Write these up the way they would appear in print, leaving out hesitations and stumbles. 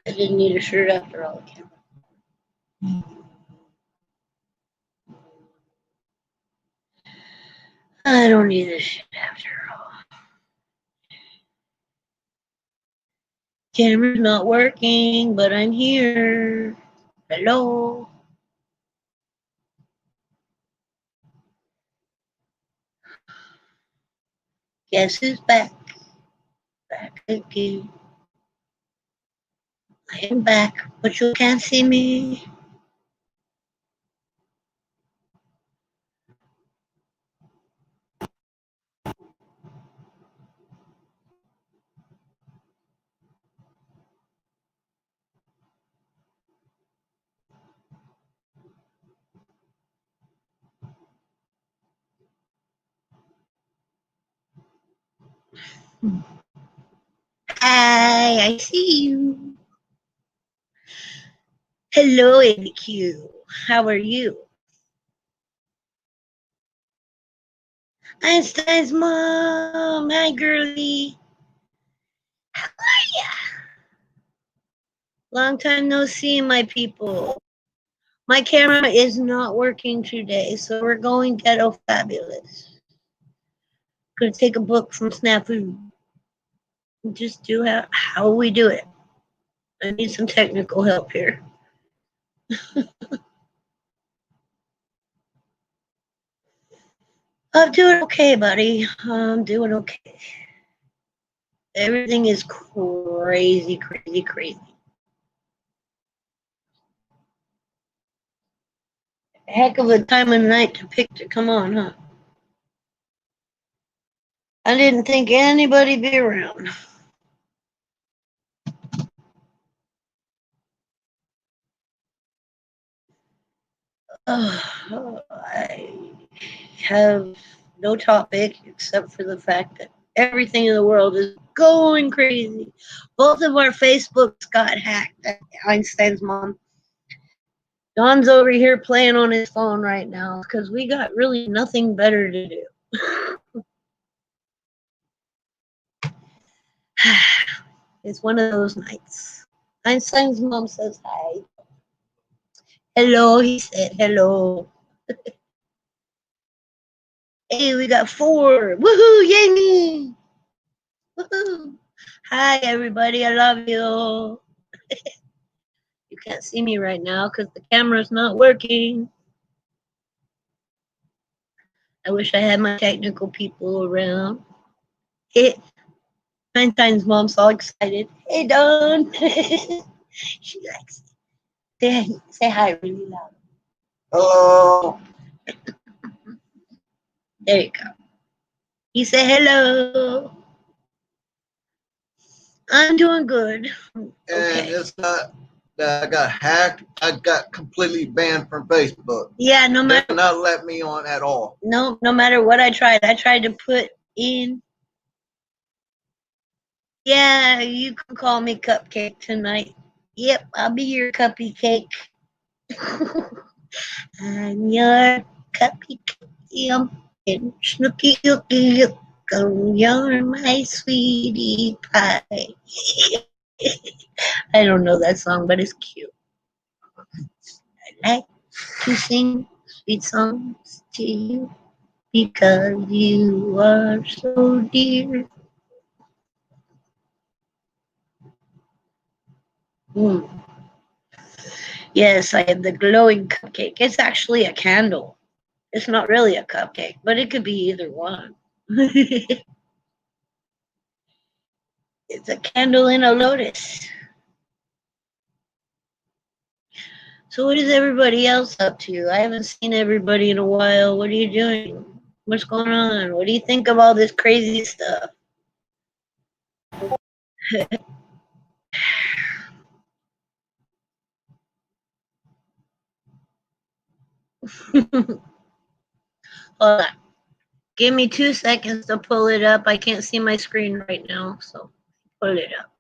I didn't need a shirt after all. I don't need this shit after all. Camera's not working, but I'm here. Hello. Guess who's back? Back again. I am back, but you can't see me. Hi, I see you. Hello, ABQ. How are you? Einstein's mom. Hi, girlie. How are ya? Long time no see, my people. My camera is not working today, so we're going ghetto fabulous. Gonna take a book from Snafu. Just do how we do it. I need some technical help here. I'm doing okay, buddy. I'm doing okay. Everything is crazy, crazy, crazy. Heck of a time of night to pick to come on, huh? I didn't think anybody'd be around. I have no topic except for the fact that everything in the world is going crazy. Both of our Facebooks got hacked. Einstein's mom. Don's over here playing on his phone right now because we got really nothing better to do. It's one of those nights. Einstein's mom says hi. Hello, he said hello. Hey, we got 4. Woohoo, yay me. Woohoo. Hi, everybody. I love you. You can't see me right now because the camera's not working. I wish I had my technical people around. Hey, Einstein's mom's all excited. Hey, Dawn. She likes it. Say hi really loud. Hello. There you go. He said hello. I'm doing good. And it's not that I got hacked. I got completely banned from Facebook. Yeah, no matter. They did not let me on at all. No matter what I tried to put in. Yeah, you can call me Cupcake tonight. Yep, I'll be your cupcake. I'm your cupcake. Snooky Ookie you're my sweetie pie. I don't know that song, but it's cute. I like to sing sweet songs to you because you are so dear. Mm. Yes, I have the glowing cupcake. It's actually a candle. It's not really a cupcake, but it could be either one. It's a candle in a lotus. So what is everybody else up to? I haven't seen everybody in a while. What are you doing? What's going on? What do you think of all this crazy stuff? Hold on. Give me 2 seconds to pull it up. I can't see my screen right now, so pull it up.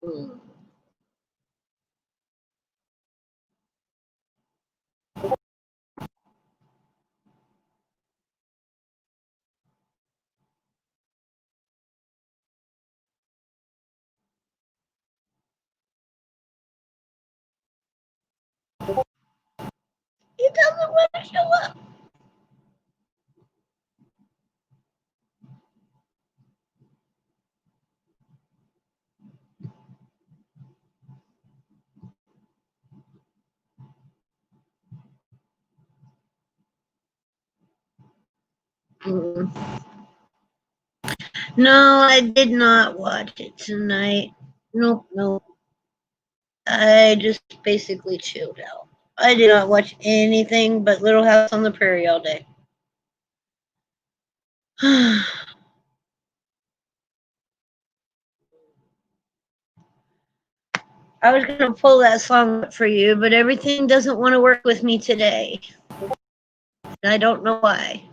Hmm. It doesn't want to show up. No, I did not watch it tonight. Nope, nope. I just basically chilled out. I did not watch anything but Little House on the Prairie all day. I was going to pull that song up for you, but everything doesn't want to work with me today. And I don't know why.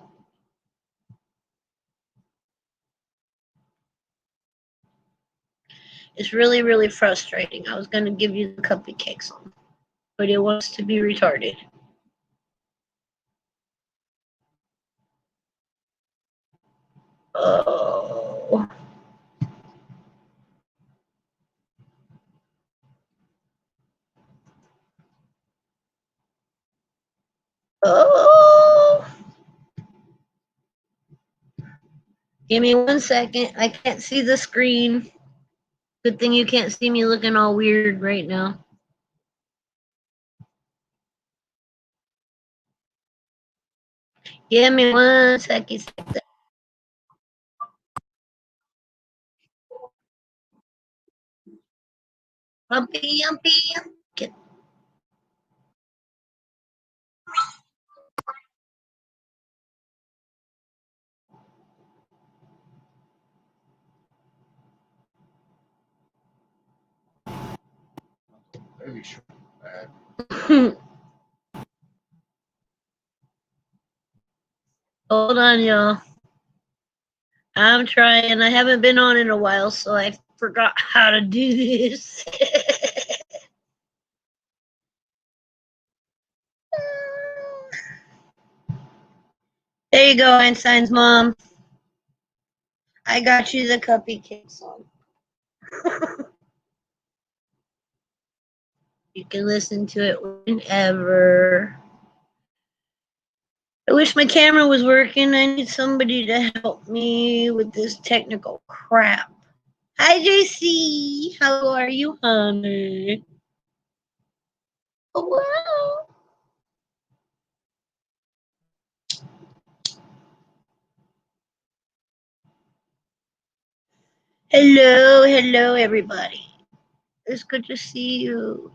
It's really, really frustrating. I was going to give you the cupcake song, but it wants to be retarded. Oh. Oh. Give me 1 second. I can't see the screen. Good thing you can't see me looking all weird right now. Give me 1 second. Humpy, humpy, humpy. Maybe sure. Hold on, y'all. I'm trying. I haven't been on in a while, so I forgot how to do this. There you go, Einstein's mom. I got you the cupcake song. You can listen to it whenever. I wish my camera was working. I need somebody to help me with this technical crap. Hi, JC. How are you, honey? Oh, wow. Hello, hello, everybody. It's good to see you.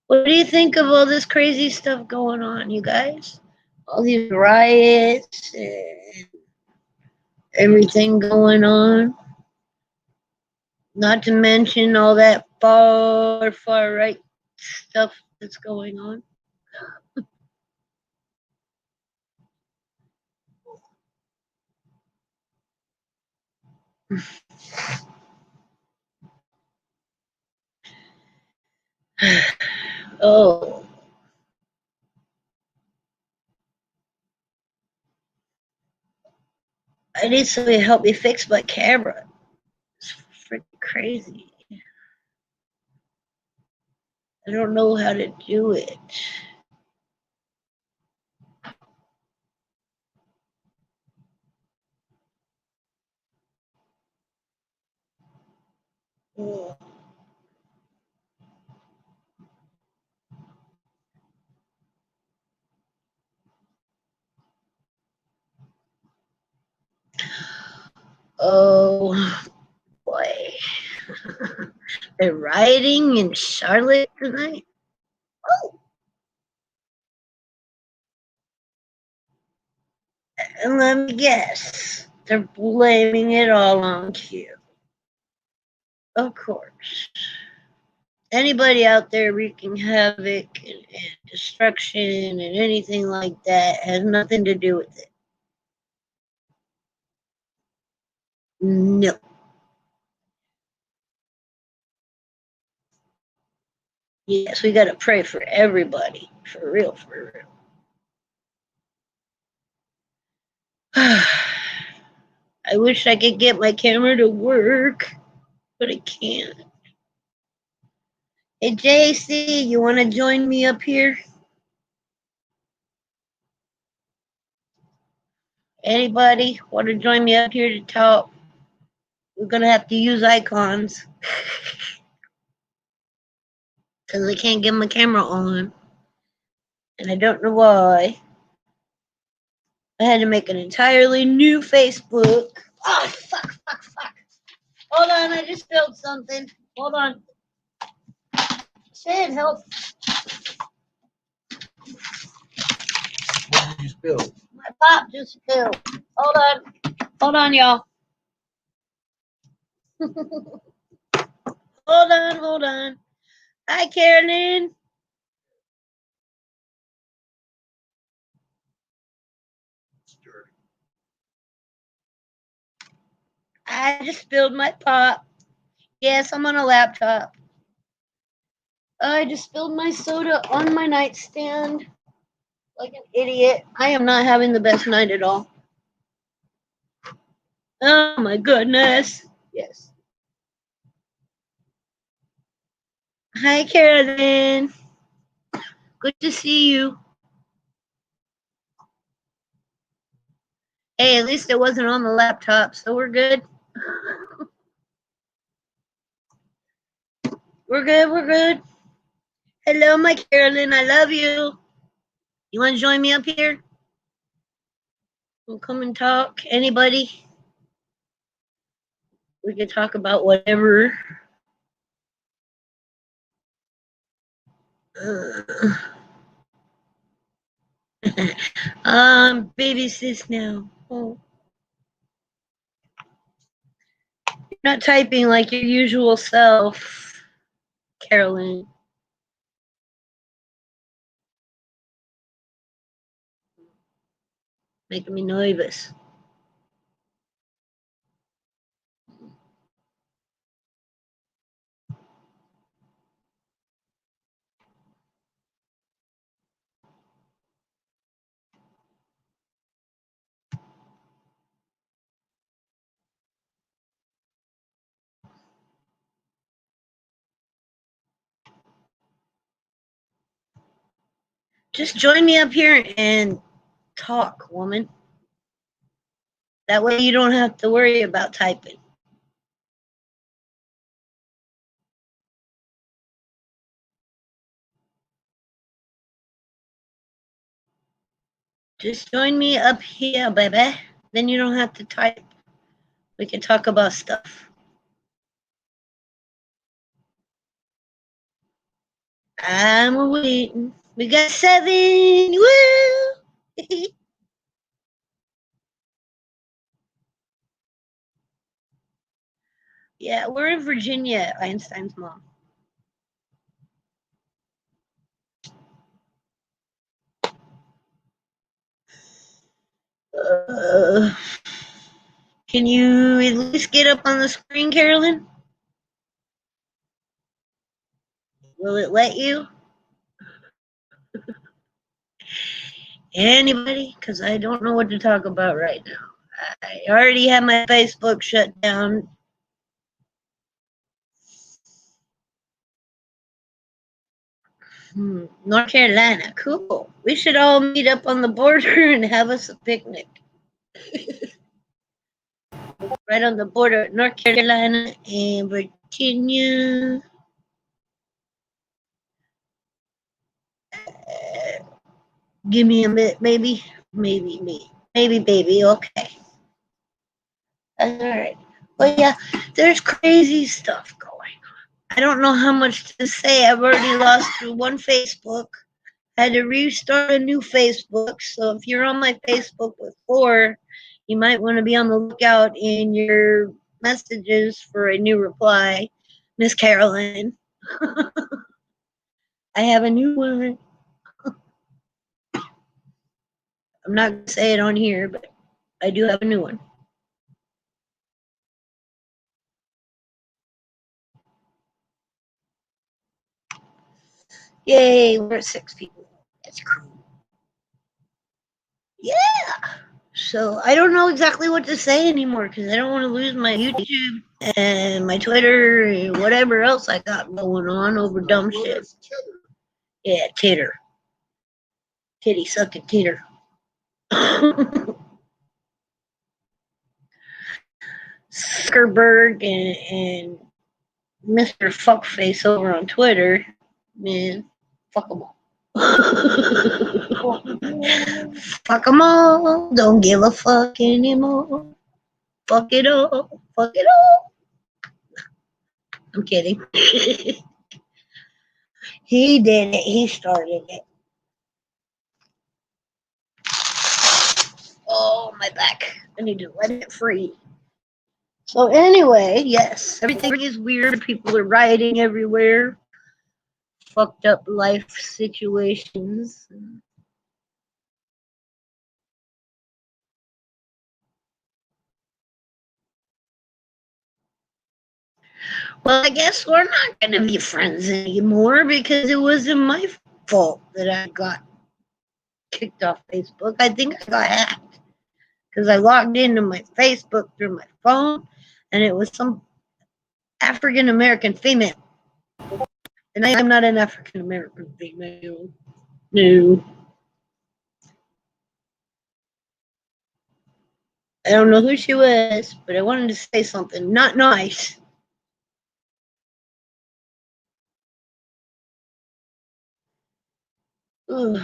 What do you think of all this crazy stuff going on, you guys? All these riots and everything going on. Not to mention all that far right stuff that's going on. Oh. I need somebody to help me fix my camera. It's freaking crazy. I don't know how to do it. Oh boy. They're rioting in Charlotte tonight. Oh. And let me guess. They're blaming it all on Q. Of course. Anybody out there wreaking havoc and destruction and anything like that has nothing to do with it. No. Yes, we got to pray for everybody. For real, for real. I wish I could get my camera to work, but I can't. Hey, JC, you want to join me up here? Anybody want to join me up here to talk? We're going to have to use icons because I can't get my camera on. And I don't know why. I had to make an entirely new Facebook. Oh, fuck. Hold on, I just spilled something. Hold on. Shit, help. What did you spill? My pop just spilled. Hold on, y'all. Hold on. Hi, Carolyn. I just spilled my pop. Yes, I'm on a laptop. I just spilled my soda on my nightstand like an idiot. I am not having the best night at all. Oh my goodness. Yes. Hi, Carolyn. Good to see you. Hey, at least it wasn't on the laptop, so we're good. We're good. Hello, my Carolyn. I love you. You want to join me up here? We'll come and talk. Anybody? We can talk about whatever. Baby sis now. Oh. You're not typing like your usual self, Carolyn. Making me nervous. Just join me up here and talk, woman. That way you don't have to worry about typing. Just join me up here, baby. Then you don't have to type. We can talk about stuff. I'm waiting. We got 7. Woo! Yeah, we're in Virginia, Einstein's mom. Can you at least get up on the screen, Carolyn? Will it let you? Anybody? Because I don't know what to talk about right now. I already have my Facebook shut down. North Carolina, cool. We should all meet up on the border and have us a picnic. Right on the border of North Carolina and Virginia. Give me a minute, maybe. Maybe me. Maybe baby, okay. That's all right. But yeah, there's crazy stuff going on. I don't know how much to say. I've already lost through one Facebook. I had to restart a new Facebook. So if you're on my Facebook before, you might want to be on the lookout in your messages for a new reply. Miss Carolyn. I have a new one. I'm not going to say it on here, but I do have a new one. Yay, we're at 6 people. That's cool. Yeah. So I don't know exactly what to say anymore because I don't want to lose my YouTube and my Twitter and whatever else I got going on over dumb shit. Yeah, titter. Titty sucking titter. Zuckerberg and Mr. Fuckface over on Twitter, man, fuck them all. Fuck them all. Don't give a fuck anymore. Fuck it all. Fuck it all. I'm kidding. He did it. He started it. Oh, my back. I need to let it free. So anyway, yes, everything is weird. People are rioting everywhere. Fucked up life situations. Well, I guess we're not going to be friends anymore because it wasn't my fault that I got kicked off Facebook. I think I got hacked because I logged into my Facebook through my phone and it was some African American female. And I'm not an African American female. No. I don't know who she was, but I wanted to say something not nice. Ugh.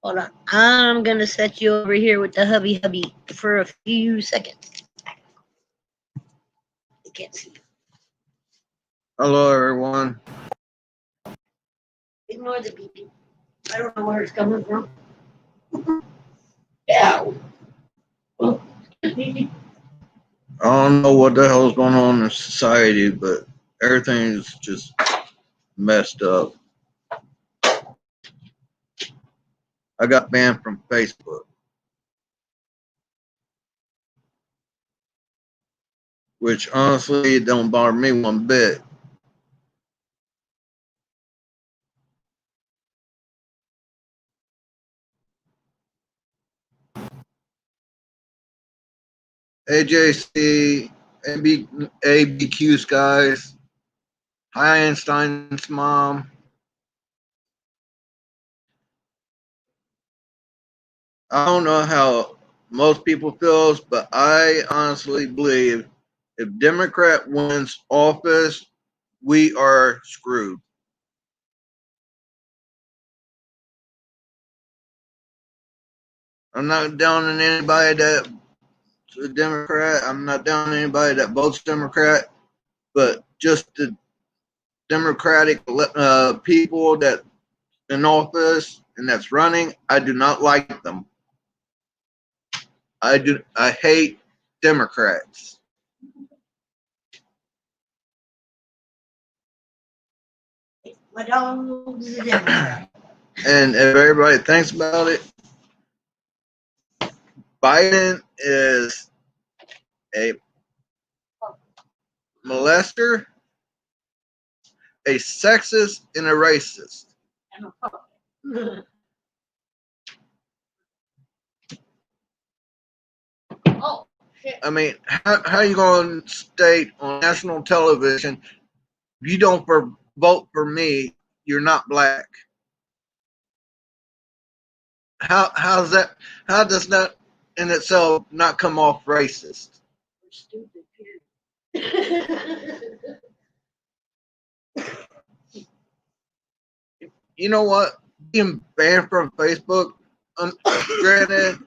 Hold on. I'm going to set you over here with the hubby for a few seconds. I can't see you. Hello, everyone. Ignore the beeping. I don't know where it's coming from. Ow. Oh, I don't know what the hell is going on in society, but everything's just messed up. I got banned from Facebook, which honestly it don't bother me one bit. AJC, ABQ's guys, Einstein's mom. I don't know how most people feels, but I honestly believe if Democrat wins office, we are screwed. I'm not down on anybody that's a Democrat. I'm not down on anybody that votes Democrat, but just the Democratic people that in office and that's running, I do not like them. I hate Democrats. my dog's a Democrat. And if everybody thinks about it, Biden is a molester, a sexist, and a racist. Oh, shit. I mean, how you going to state on national television, if you don't vote for me, you're not black? How's that? How does that in itself not come off racist? We're stupid, period. You know what? Being banned from Facebook, granted,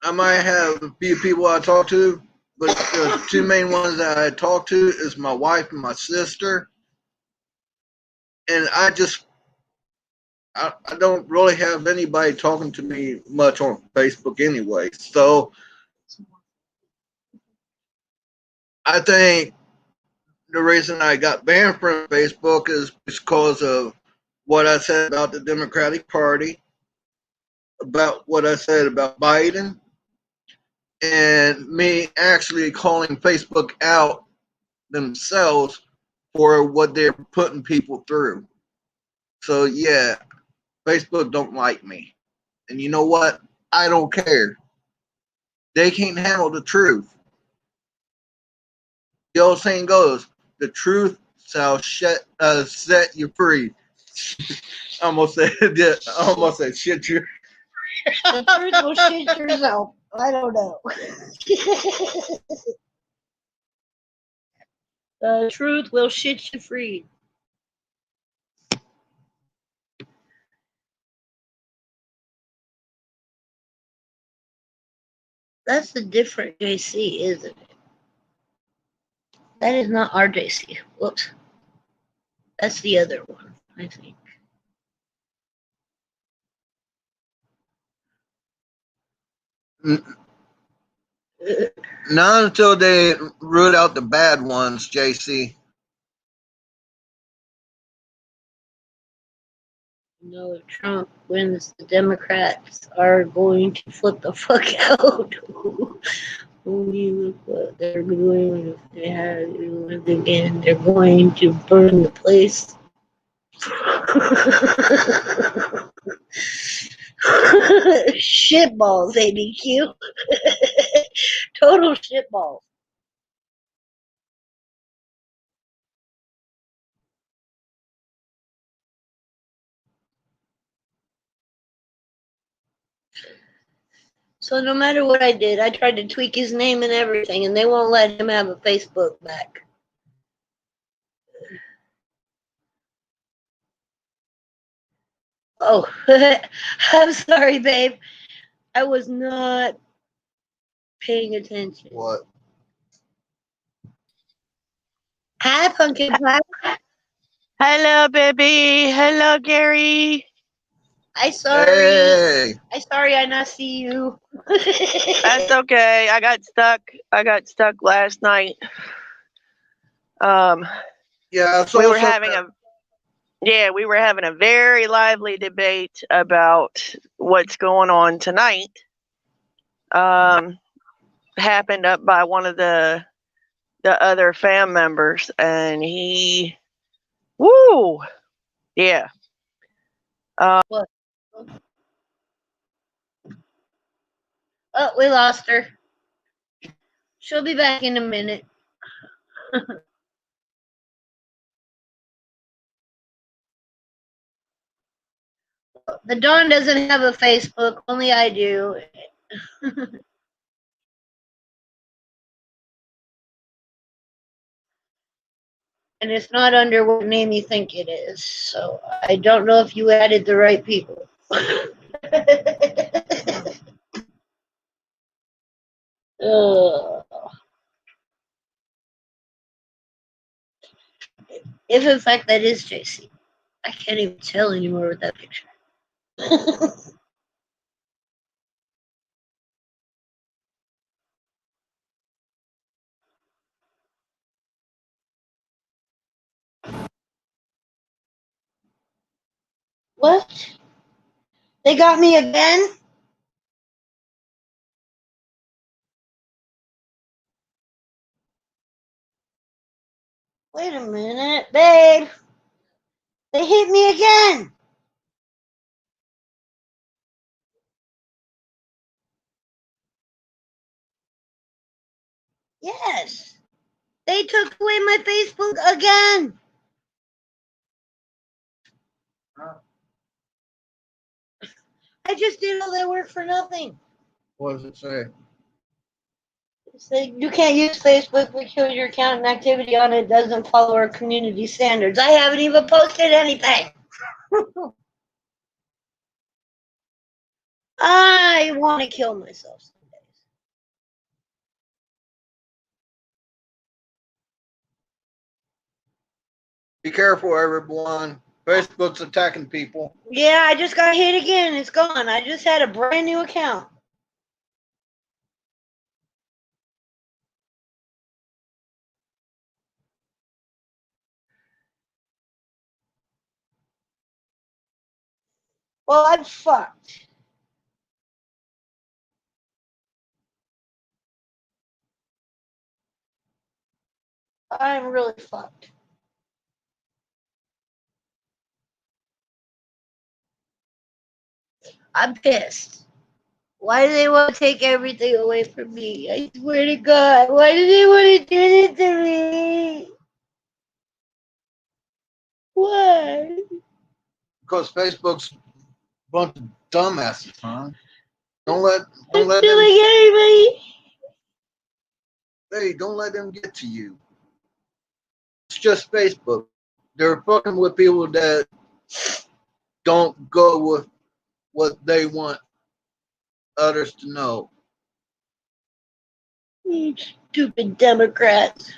I might have a few people I talk to, but the two main ones that I talk to is my wife and my sister. And I don't really have anybody talking to me much on Facebook anyway. So I think the reason I got banned from Facebook is because of what I said about the Democratic Party, about what I said about Biden, and me actually calling Facebook out themselves for what they're putting people through. So yeah, Facebook don't like me. And you know what? I don't care. They can't handle the truth. The old saying goes, the truth shall set you free. I almost said shit you. The truth will shit yourself. I don't know. The truth will shit you free. That's a different JC, isn't it? That is not our JC. Whoops. That's the other one, I think. Not until they root out the bad ones, JC. No, if Trump wins, the Democrats are going to flip the fuck out. Only look what they're doing if they have it again. They're going to burn the place. Shitballs, ABQ. Total shitballs. So no matter what I did, I tried to tweak his name and everything, and they won't let him have a Facebook back. Oh, I'm sorry, babe. I was not paying attention. What? Hi, Pumpkin Pie. Hello, baby. Hello, Gary. I sorry. Hey. I sorry I not see you. That's okay. I got stuck last night. Yeah, I saw we were something. we were having a very lively debate about what's going on tonight. Happened up by one of the other fam members, and he, woo, yeah. What? Oh, we lost her. She'll be back in a minute. The Dawn doesn't have a Facebook, only I do. And it's not under what name you think it is. So I don't know if you added the right people. If in fact that is JC. I can't even tell anymore with that picture. What? They got me again? Wait a minute, babe. They hit me again. Yes. They took away my Facebook again. I just did all that work for nothing. What does it say? So you can't use Facebook because your account and activity on it doesn't follow our community standards. I haven't even posted anything. I want to kill myself some days. Be careful, everyone. Facebook's attacking people. Yeah, I just got hit again. It's gone. I just had a brand new account. Well, I'm fucked. I'm really fucked. I'm pissed. Why do they want to take everything away from me? I swear to God. Why do they want to do this to me? Why? Because Facebook's a bunch of dumbasses, huh? Don't let I'm them. killing everybody. Hey, don't let them get to you. It's just Facebook. They're fucking with people that don't go with what they want others to know. You stupid Democrats.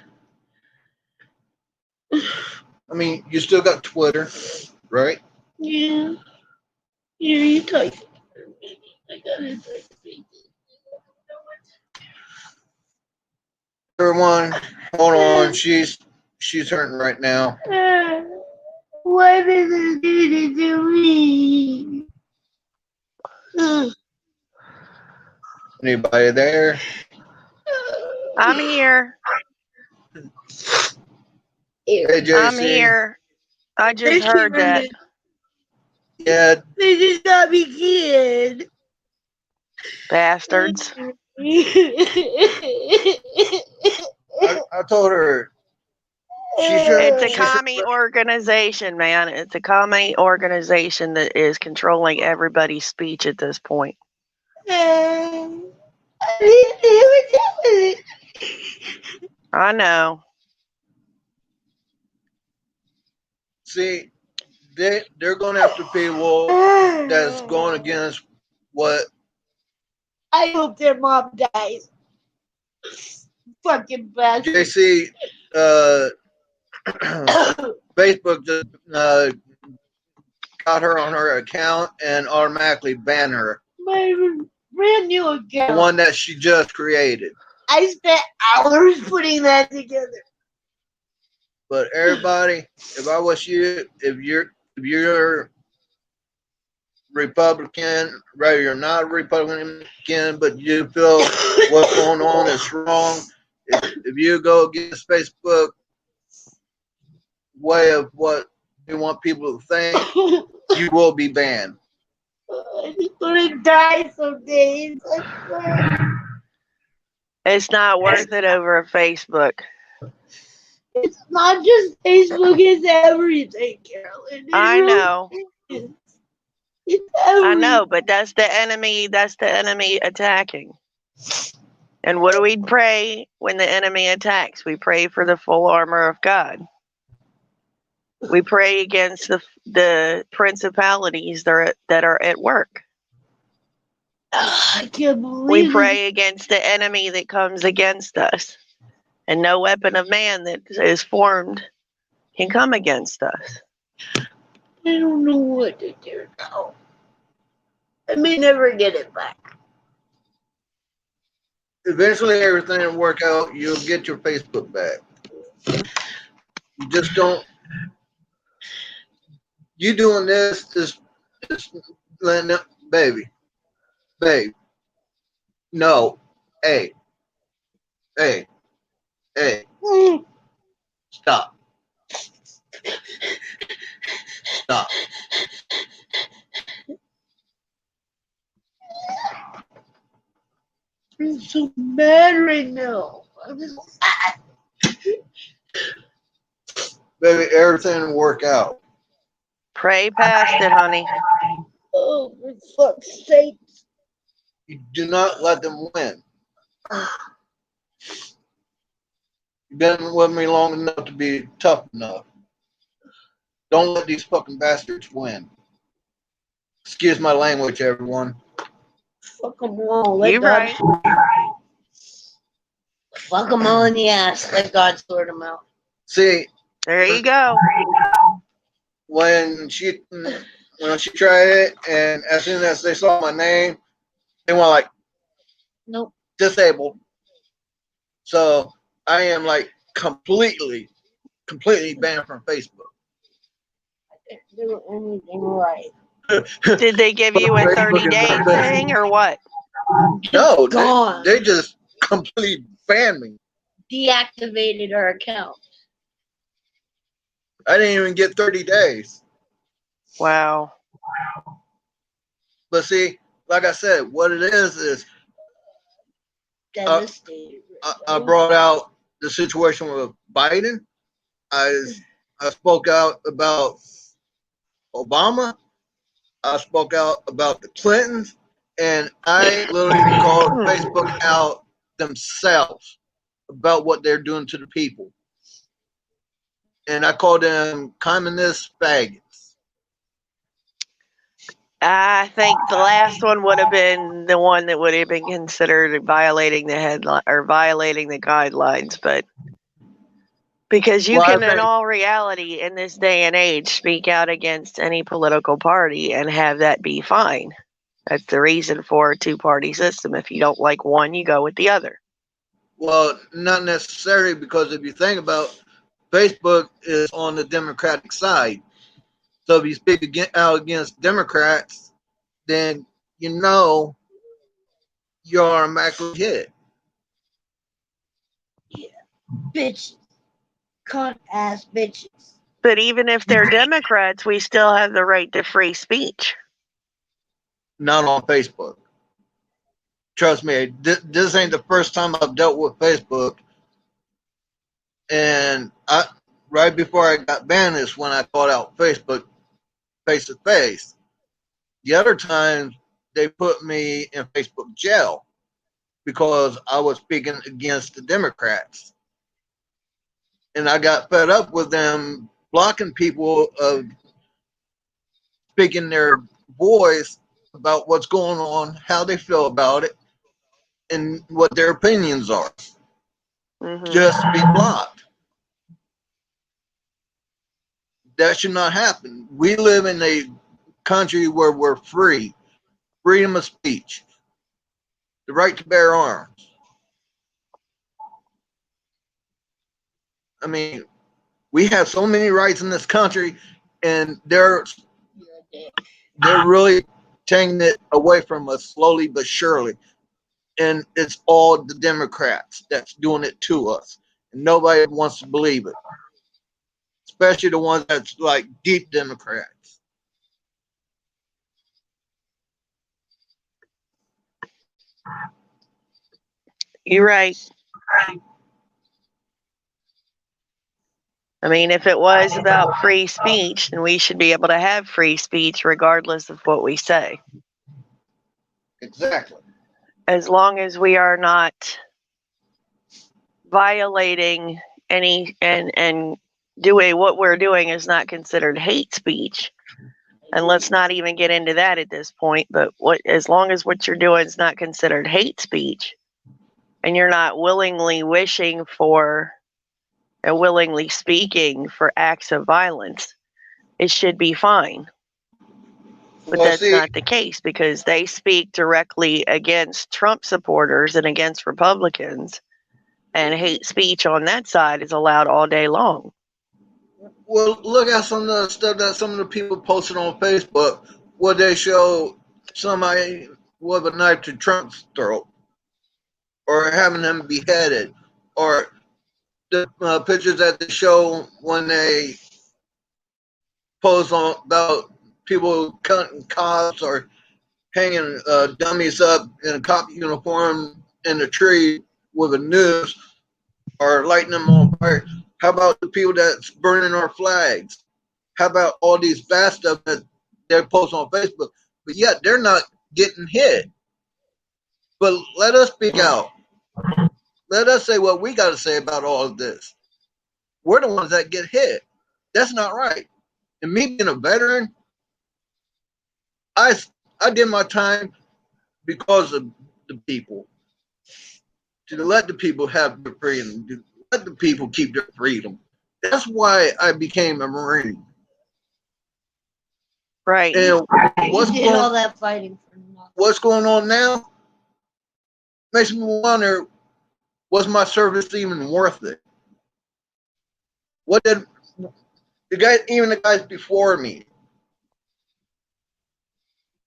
I mean, you still got Twitter, right? Yeah. Here, you talk. I gotta talk. Everyone, hold on. She's hurting right now. Why did they do this to me? Anybody there? I'm here. Hey, Here. JC. I'm here. I just They're heard that. shivering. Yeah, They just got me kid. Bastards. I told her It's a she should. commie organization, man. It's a commie organization that is controlling everybody's speech at this point. I know. See, they're going after people that's going against what. I hope their mom dies. Fucking bastard. JC, Facebook just got her on her account and automatically banned her. My brand new The account. one that she just created. I spent hours putting that together. But everybody, if I was you, if you're Republican, rather you're not a Republican, but you feel what's going on is wrong, if you go against Facebook way of what they want people to think, you will be banned. I just want to die some days. I swear. It's not worth it over Facebook. It's not just Facebook, it's everything, Carolyn. It I really know. is. It's everything. I know, but that's the enemy attacking. And what do we pray when the enemy attacks? We pray for the full armor of God. We pray against the principalities that are at work. I can't We believe it. pray against the enemy that comes against us. And no weapon of man that is formed can come against us. I don't know what to do now. I may never get it back. Eventually, everything will work out. You'll get your Facebook back. You just don't. You doing this is letting them, babe. No, hey, stop. Stop. I'm so mad right now. I'm just Baby, everything will work out. Pray past it, honey. oh, for fuck's sake. You do not let them win. You've been with me long enough to be tough enough. Don't let these fucking bastards win. Excuse my language, everyone. Fuck them all. Let You're God. right. Fuck them all in the ass. Let God sort them out. See, There you go. when she tried it, and as soon as they saw my name, they were like, Nope. disabled. So I am like completely banned from Facebook. I didn't do anything right. Did they give you a 30-day thing or what? No, Gone. they just completely banned me. Deactivated our account. I didn't even get 30 days. Wow. But see, like I said, what it is Devastated. I brought out the situation with Biden. I spoke out about Obama. I spoke out about the Clintons, And I literally called Facebook out themselves about what they're doing to the people. And I called them communist faggots. I think the last one would have been the one that would have been considered violating the headline or violating the guidelines, but because you Well, can, I in think, all reality, in this day and age, speak out against any political party and have that be fine. That's the reason for a two-party system. If you don't like one, you go with the other. well, not necessarily, because if you think about Facebook is on the Democratic side. So if you speak out against Democrats, then you know you're automatically hit. Yeah. Bitches. Cunt ass bitches. But even if they're Democrats, we still have the right to free speech. Not on Facebook. Trust me, this ain't the first time I've dealt with Facebook. And right before I got banned is when I called out Facebook face to face. The other times they put me in Facebook jail because I was speaking against the Democrats. And I got fed up with them blocking people of speaking their voice about what's going on, how they feel about it, and what their opinions are. Mm-hmm. Just to be blocked. That should not happen. We live in a country where we're free. Freedom of speech. The right to bear arms. I mean, we have so many rights in this country, and they're really taking it away from us slowly but surely. And it's all the Democrats that's doing it to us. And nobody wants to believe it. Especially the ones that's like deep Democrats. You're right. I mean, if it was about free speech, then we should be able to have free speech regardless of what we say. Exactly. As long as we are not violating any and doing what we're doing is not considered hate speech. And let's not even get into that at this point, but as long as what you're doing is not considered hate speech and you're not willingly wishing for and willingly speaking for acts of violence, it should be fine. But Well, that's see, not the case because they speak directly against Trump supporters and against Republicans, and hate speech on that side is allowed all day long. well, look at some of the stuff that some of the people posted on Facebook where they show somebody with a knife to Trump's throat or having him beheaded, or the pictures that they show when they post on about people cutting cops or hanging dummies up in a cop uniform in a tree with a noose or lighting them on fire. How about the people that's burning our flags? How about all these bad stuff that they post on Facebook? But yet they're not getting hit. But let us speak out. Let us say what we got to say about all of this. We're the ones that get hit. That's not right. And me being a veteran, I did my time because of the people. To let the people have their freedom. To let the people keep their freedom. That's why I became a Marine. Right. And You did all that fighting for nothing. What's going on now makes me wonder, was my service even worth it? What did the guys before me,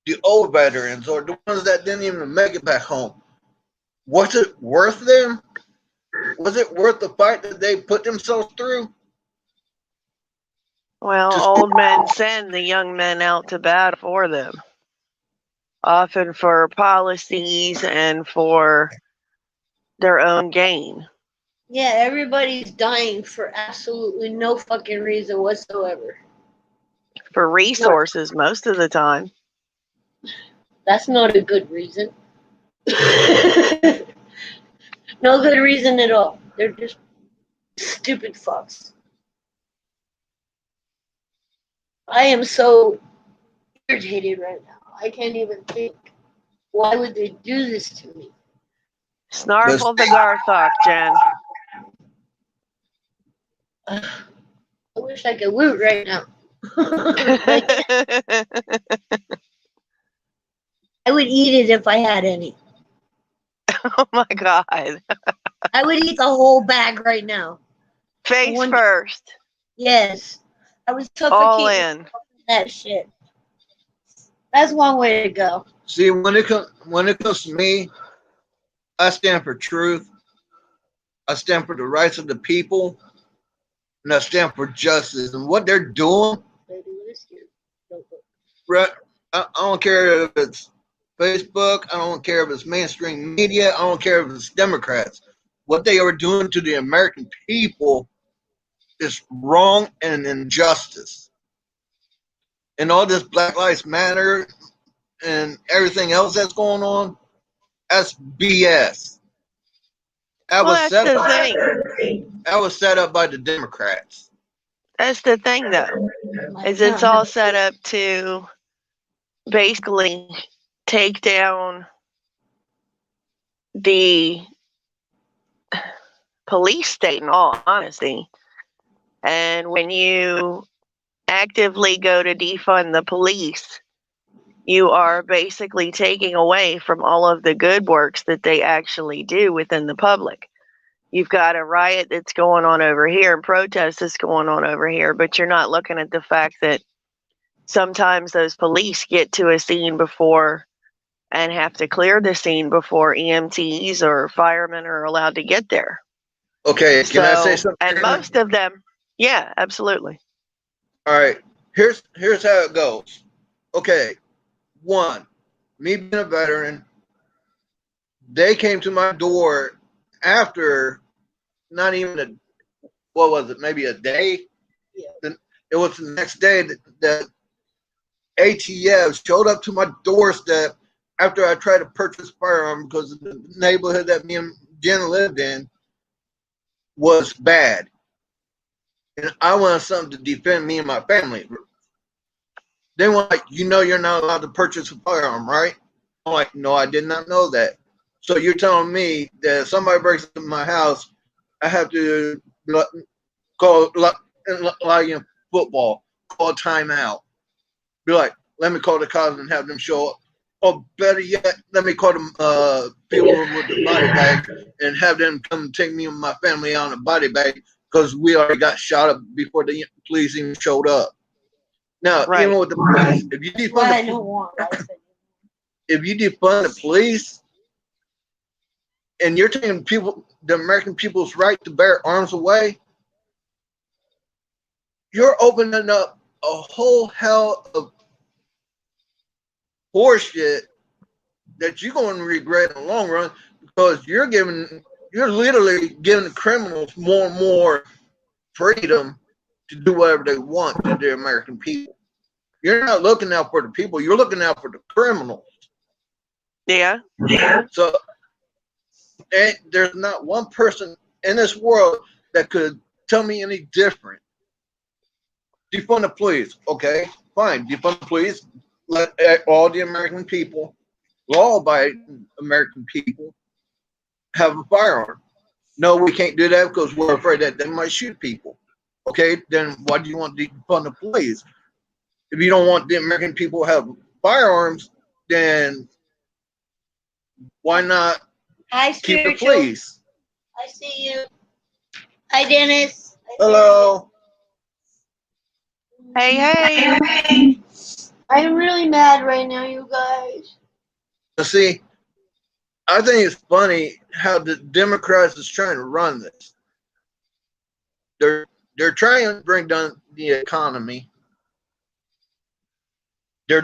the old veterans or the ones that didn't even make it back home, was it worth them? Was it worth the fight that they put themselves through? Well, old men send the young men out to battle for them, often for policies and for their own gain. Yeah, everybody's dying for absolutely no fucking reason whatsoever. For resources most of the time. That's not a good reason. No good reason at all. They're just stupid fucks. I am so irritated right now. I can't even think. Why would they do this to me? Snarfle the Garthok, Jen. I wish I could woot right now. I would eat it if I had any. Oh my God. I would eat the whole bag right now. Face One- first. Yes. I would All suffocate in. that shit. That's one way to go. See, when it comes to me, I stand for truth. I stand for the rights of the people, and I stand for justice. And what they're doing, right? I don't care if it's Facebook. I don't care if it's mainstream media. I don't care if it's Democrats. What they are doing to the American people is wrong and injustice. And all this Black Lives Matter and everything else that's going on, that's BS. That Well, was that's the thing. That was set up by the Democrats. That's the thing, though, is it's all set up to basically take down the police state, in all honesty. And when you actively go to defund the police, you are basically taking away from all of the good works that they actually do within the public. You've got a riot that's going on over here and protest that's going on over here, but you're not looking at the fact that sometimes those police get to a scene before and have to clear the scene before EMTs or firemen are allowed to get there. Okay, can I say something? And most of them, yeah, absolutely. All right, here's how it goes. Okay, one, me being a veteran, they came to my door after not even what was it, maybe a day? Yeah. It was the next day that ATF showed up to my doorstep after I tried to purchase a firearm because the neighborhood that me and Jen lived in was bad. And I wanted something to defend me and my family. They were like, you're not allowed to purchase a firearm, right? I'm like, no, I did not know that. So you're telling me that if somebody breaks into my house, I have to call, like in football, call timeout. Be like, let me call the cops and have them show up. Or better yet, let me call them people with the body bag and have them come take me and my family on a body bag because we already got shot up before the police even showed up. Now, Right. even with the police, if you defund the police, and you're taking the American people's right to bear arms away, you're opening up a whole hell of horseshit that you're going to regret in the long run because you're literally giving the criminals more and more freedom to do whatever they want to the American people. You're not looking out for the people, you're looking out for the criminals. Yeah. So there's not one person in this world that could tell me any different. Defund the police. Okay, fine. Defund the police. Let all the American people, law-abiding American people, have a firearm. No, we can't do that because we're afraid that they might shoot people. Okay, then why do you want to defund the police? If you don't want the American people to have firearms, then why not keep the police? I see you. Hi, Dennis. Hello. Hey. I'm really mad right now, you guys. See, I think it's funny how the Democrats is trying to run this. They're trying to bring down the economy. They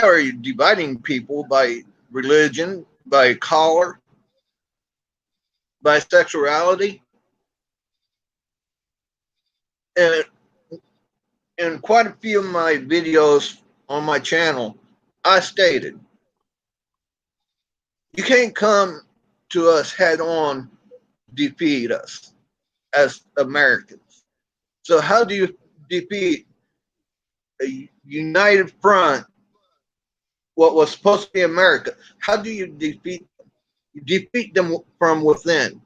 are dividing people by religion, by color, by sexuality. And in quite a few of my videos on my channel, I stated You can't come to us head on, defeat us as Americans. So how do you defeat a united front, what was supposed to be America? How do you defeat them? You defeat them from within.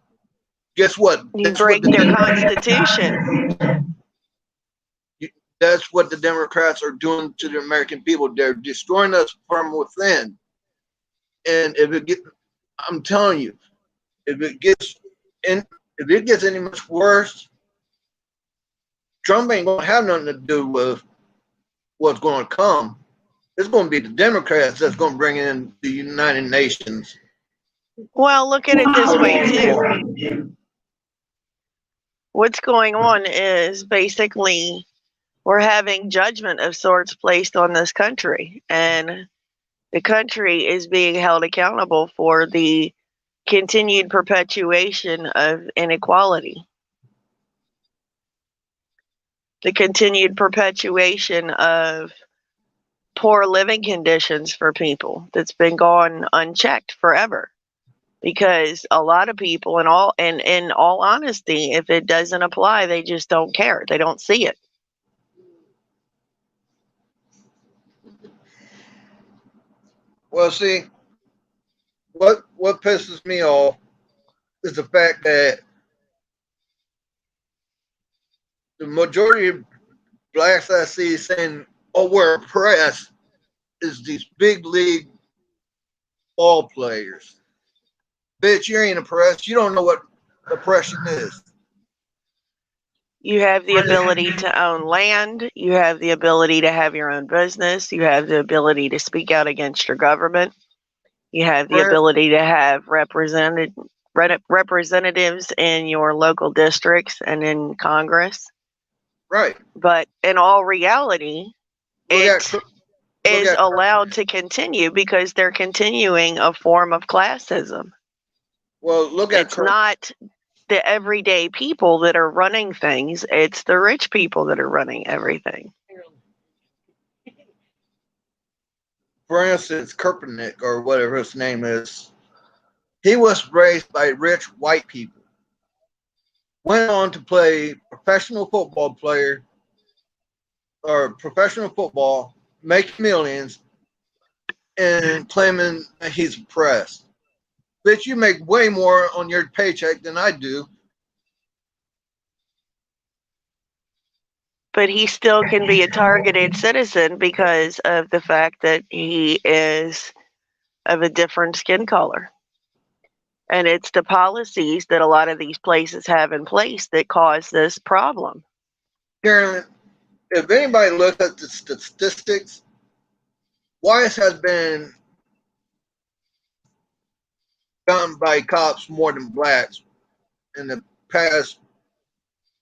Guess what? You break their constitution. That's what the Democrats are doing to the American people. They're destroying us from within. And I'm telling you, if it gets any much worse, Trump ain't gonna have nothing to do with what's going to come. It's going to be the Democrats that's going to bring in the United Nations. Well, look at it this way too. What's going on is basically we're having judgment of sorts placed on this country, and the country is being held accountable for the continued perpetuation of inequality, the continued perpetuation of poor living conditions for people that's been gone unchecked forever. Because a lot of people, in all honesty, if it doesn't apply, they just don't care. They don't see it. Well, see, what pisses me off is the fact that the majority of blacks I see saying, "Oh, we're oppressed," is these big league ball players. Bitch, you ain't oppressed. You don't know what oppression is. You have the ability to own land. You have the ability to have your own business. You have the ability to speak out against your government. You have the ability to have representatives in your local districts and in Congress. Right. But in all reality, it is allowed to continue because they're continuing a form of classism. Well, it's not the everyday people that are running things. It's the rich people that are running everything. For instance, Kaepernick, or whatever his name is, he was raised by rich white people. Went on to play professional football, make millions, and claiming that he's oppressed. Bitch, you make way more on your paycheck than I do. But he still can be a targeted citizen because of the fact that he is of a different skin color. And it's the policies that a lot of these places have in place that cause this problem. Carolyn, if anybody looks at the statistics, whites has been gotten by cops more than blacks in the past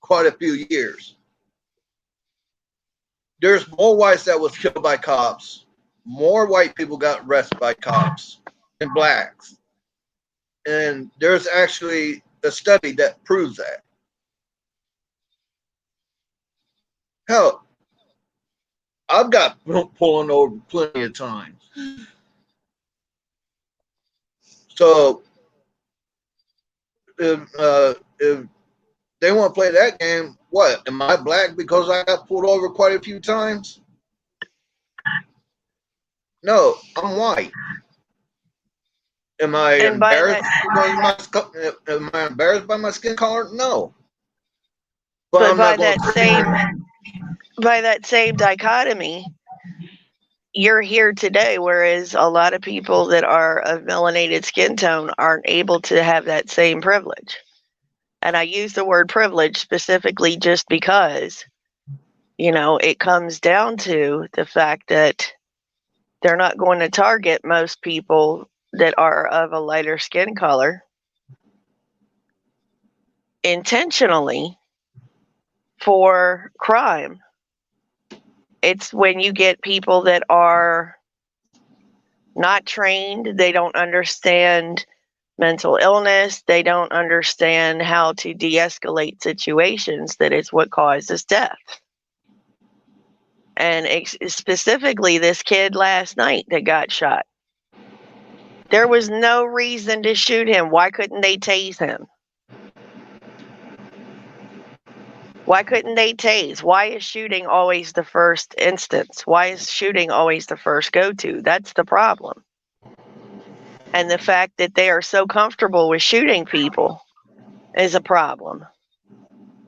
quite a few years. There's more whites that was killed by cops. More white people got arrested by cops than blacks. And there's actually a study that proves that. Hell, I've got pulling over plenty of times. So if they want to play that game, what? Am I black because I got pulled over quite a few times? No, I'm white. Am I embarrassed by my skin color? No. But by that same dichotomy, you're here today, whereas a lot of people that are of melanated skin tone aren't able to have that same privilege. And I use the word privilege specifically just because, it comes down to the fact that they're not going to target most people that are of a lighter skin color intentionally for crime. It's when you get people that are not trained, they don't understand mental illness, they don't understand how to de-escalate situations, that is what causes death. And specifically this kid last night that got shot. There was no reason to shoot him. Why couldn't they tase him? Why couldn't they tase? Why is shooting always the first instance? Why is shooting always the first go-to? That's the problem. And the fact that they are so comfortable with shooting people is a problem.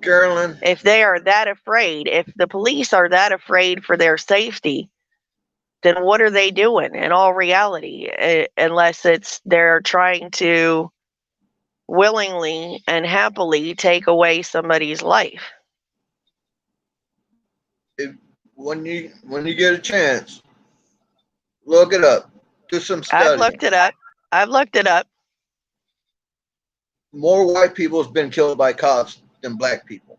Carolyn, If they are that afraid, if the police are that afraid for their safety, then what are they doing in all reality? Unless it's they're trying to willingly and happily take away somebody's life. when you get a chance, look it up. Do some I've studying. looked it up. I've looked it up. More white people have been killed by cops than black people.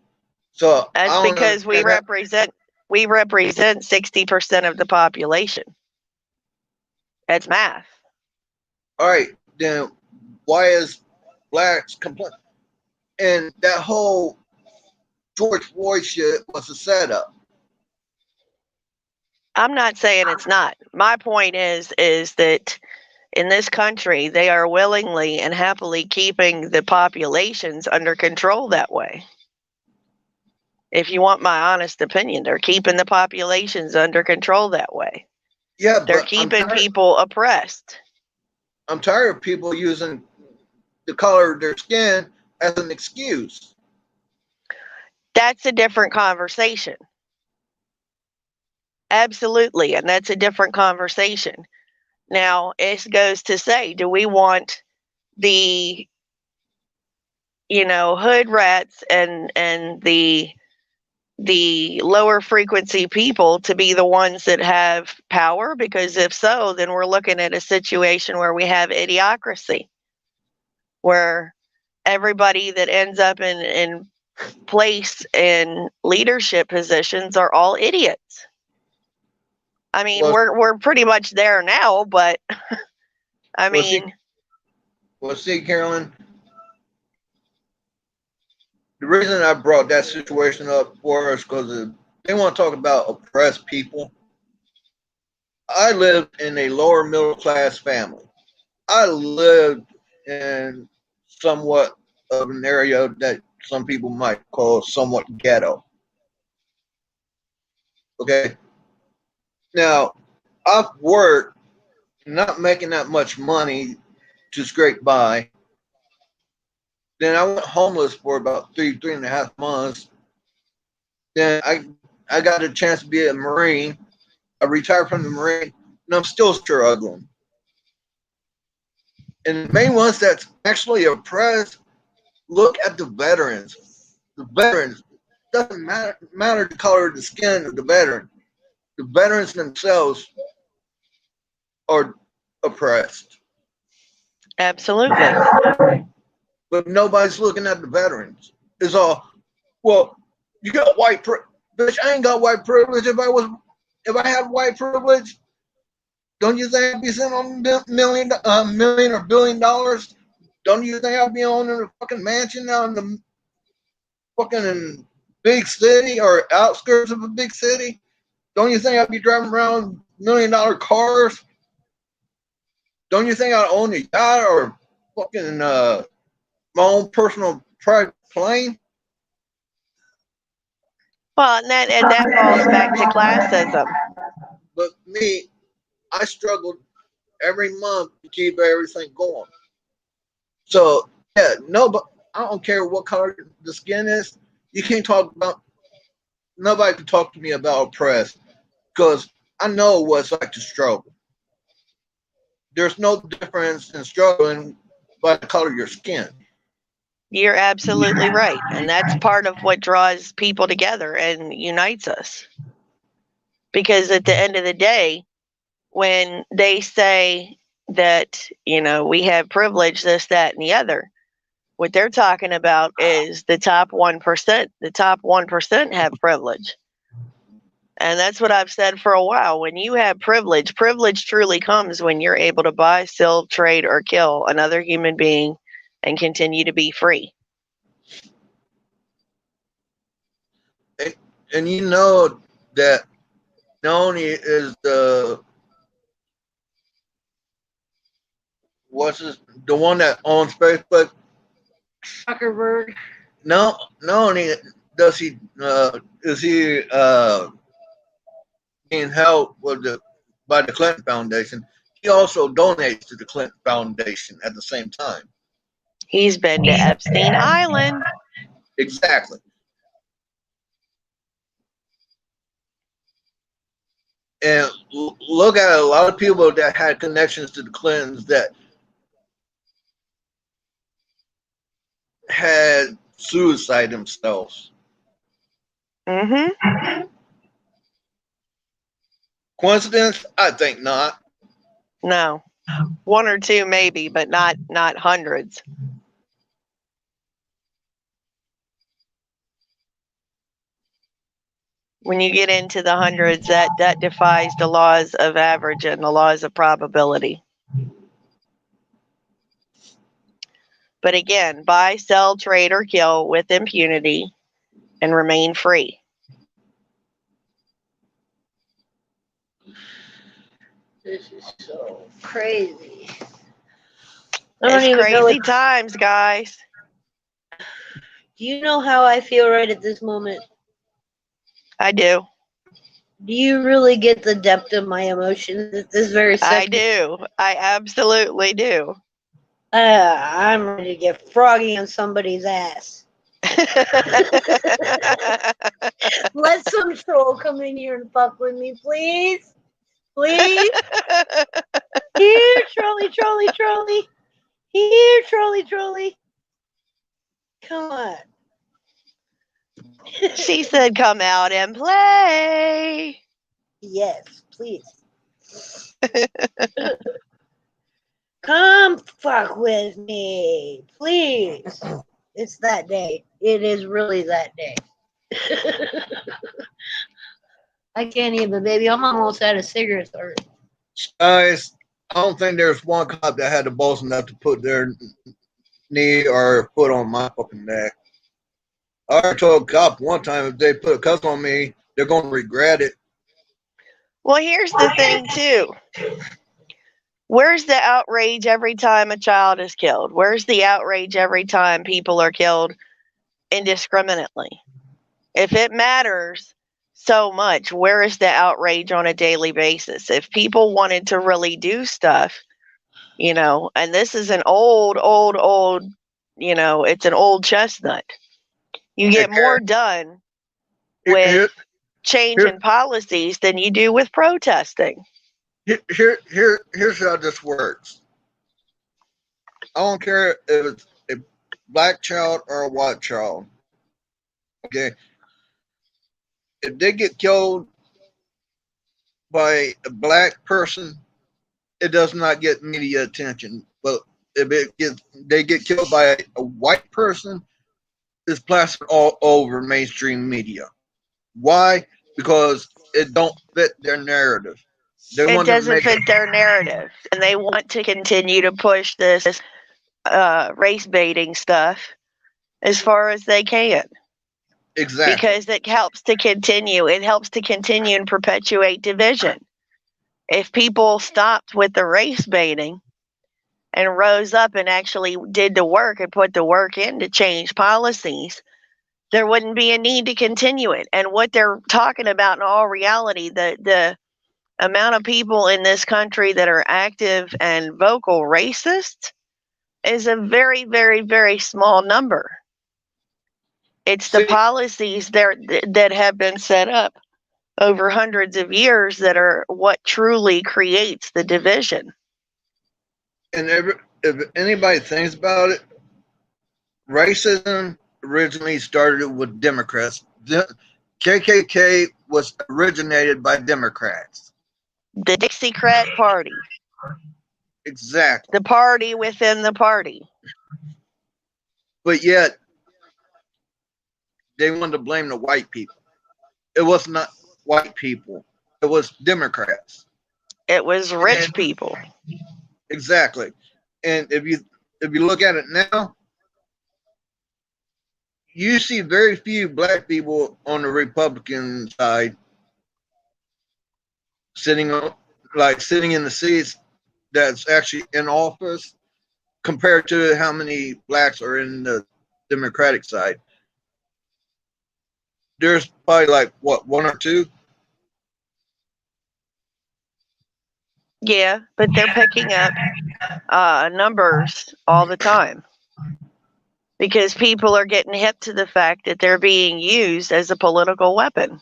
So I That's don't because we understand represent 60% of the population. That's math. All right, then why is blacks complaining? And that whole George Floyd shit was a setup. I'm not saying it's not. My point is that in this country, they are willingly and happily keeping the populations under control that way. If you want my honest opinion, they're keeping the populations under control that way. Yeah, They're but keeping people oppressed. I'm tired of people using the color of their skin as an excuse. That's a different conversation. Absolutely, and that's a different conversation. Now, it goes to say, do we want the hood rats and the lower frequency people to be the ones that have power? Because if so, then we're looking at a situation where we have idiocracy, where everybody that ends up in place in leadership positions are all idiots. I mean, we're pretty much there now, but I mean, see, Carolyn, the reason I brought that situation up for us because they want to talk about oppressed people. I lived in a lower middle class family. I lived in somewhat of an area that some people might call somewhat ghetto. Okay. Now, I've worked not making that much money to scrape by. Then I went homeless for about 3.5 months. Then I got a chance to be a Marine. I retired from the Marine, and I'm still struggling. And the main ones that's actually oppressed, look at the veterans. The veterans, doesn't matter the color of the skin of the veteran. The veterans themselves are oppressed. absolutely. But nobody's looking at the veterans. It's all, well, you got white privilege. Bitch, I ain't got white privilege. If I had white privilege, don't you think I'd be sitting on million or $1 billion? Don't you think I'd be owning a fucking mansion down in the fucking big city or outskirts of a big city? Don't you think I'd be driving around $1 million cars? Don't you think I'd own a yacht or fucking my own personal private plane? Well, and that falls back to classism. But me, I struggled every month to keep everything going. So yeah, no, but I don't care what color the skin is. You can't talk about. Nobody can talk to me about oppressed because I know what it's like to struggle. There's no difference in struggling by the color of your skin. You're absolutely right. And that's part of what draws people together and unites us. Because at the end of the day, when they say that, we have privilege, this, that, and the other, what they're talking about is the top 1%. The top 1% have privilege. And that's what I've said for a while. When you have privilege truly comes when you're able to buy, sell, trade, or kill another human being and continue to be free. And you know that not only is the the one that owns Facebook? Zuckerberg. No, not only does he is he being held by the Clinton Foundation, he also donates to the Clinton Foundation at the same time. He's been to Epstein Island. Exactly. And look at a lot of people that had connections to the Clintons that had suicide themselves. Mm-hmm. Coincidence? I think not. No. One or two maybe, but not hundreds. When you get into the hundreds, that defies the laws of average and the laws of probability. But again, buy, sell, trade, or kill with impunity and remain free. This is so crazy. It's crazy times, guys. Do you know how I feel right at this moment? I do. Do you really get the depth of my emotions at this very second? I do. I absolutely do. I'm ready to get froggy on somebody's ass. Let some troll come in here and fuck with me, please. Please. Here, trolly. Here, trolly. Come on. She said, come out and play. Yes, please. Come fuck with me, please. It's that day. It is really that day. I can't even, baby. I'm almost out of cigarettes already. Guys, I don't think there's one cop that had the balls enough to put their knee or foot on my fucking neck. I told a cop one time if they put a cuff on me, they're going to regret it. Well, here's the thing, too. Where's the outrage every time a child is killed? Where's the outrage every time people are killed indiscriminately? If it matters so much, where is the outrage on a daily basis? If people wanted to really do stuff, and this is an old, it's an old chestnut. You get more done with changing policies than you do with protesting. Here's how this works. I don't care if it's a black child or a white child. Okay. If they get killed by a black person, it does not get media attention. But if they get killed by a white person, it's plastered all over mainstream media. Why? Because it don't fit their narrative. It doesn't fit their narrative, and they want to continue to push this race baiting stuff as far as they can. Exactly. Because it helps to continue. It helps to continue and perpetuate division. If people stopped with the race baiting and rose up and actually did the work and put the work in to change policies, there wouldn't be a need to continue it. And what they're talking about in all reality, the amount of people in this country that are active and vocal racist is a very, very, very small number. It's the policies that have been set up over hundreds of years that are what truly creates the division. And if anybody thinks about it, racism originally started with Democrats. KKK was originated by Democrats. The Dixiecrat Party. Exactly. The party within the party. But yet, they wanted to blame the white people. It was not white people. It was Democrats. It was rich people. Exactly. And if you look at it now, you see very few black people on the Republican side sitting in the seats that's actually in office. compared to how many blacks are in the Democratic side. There's probably like what, one or two. Yeah, but they're picking up numbers all the time because people are getting hip to the fact that they're being used as a political weapon.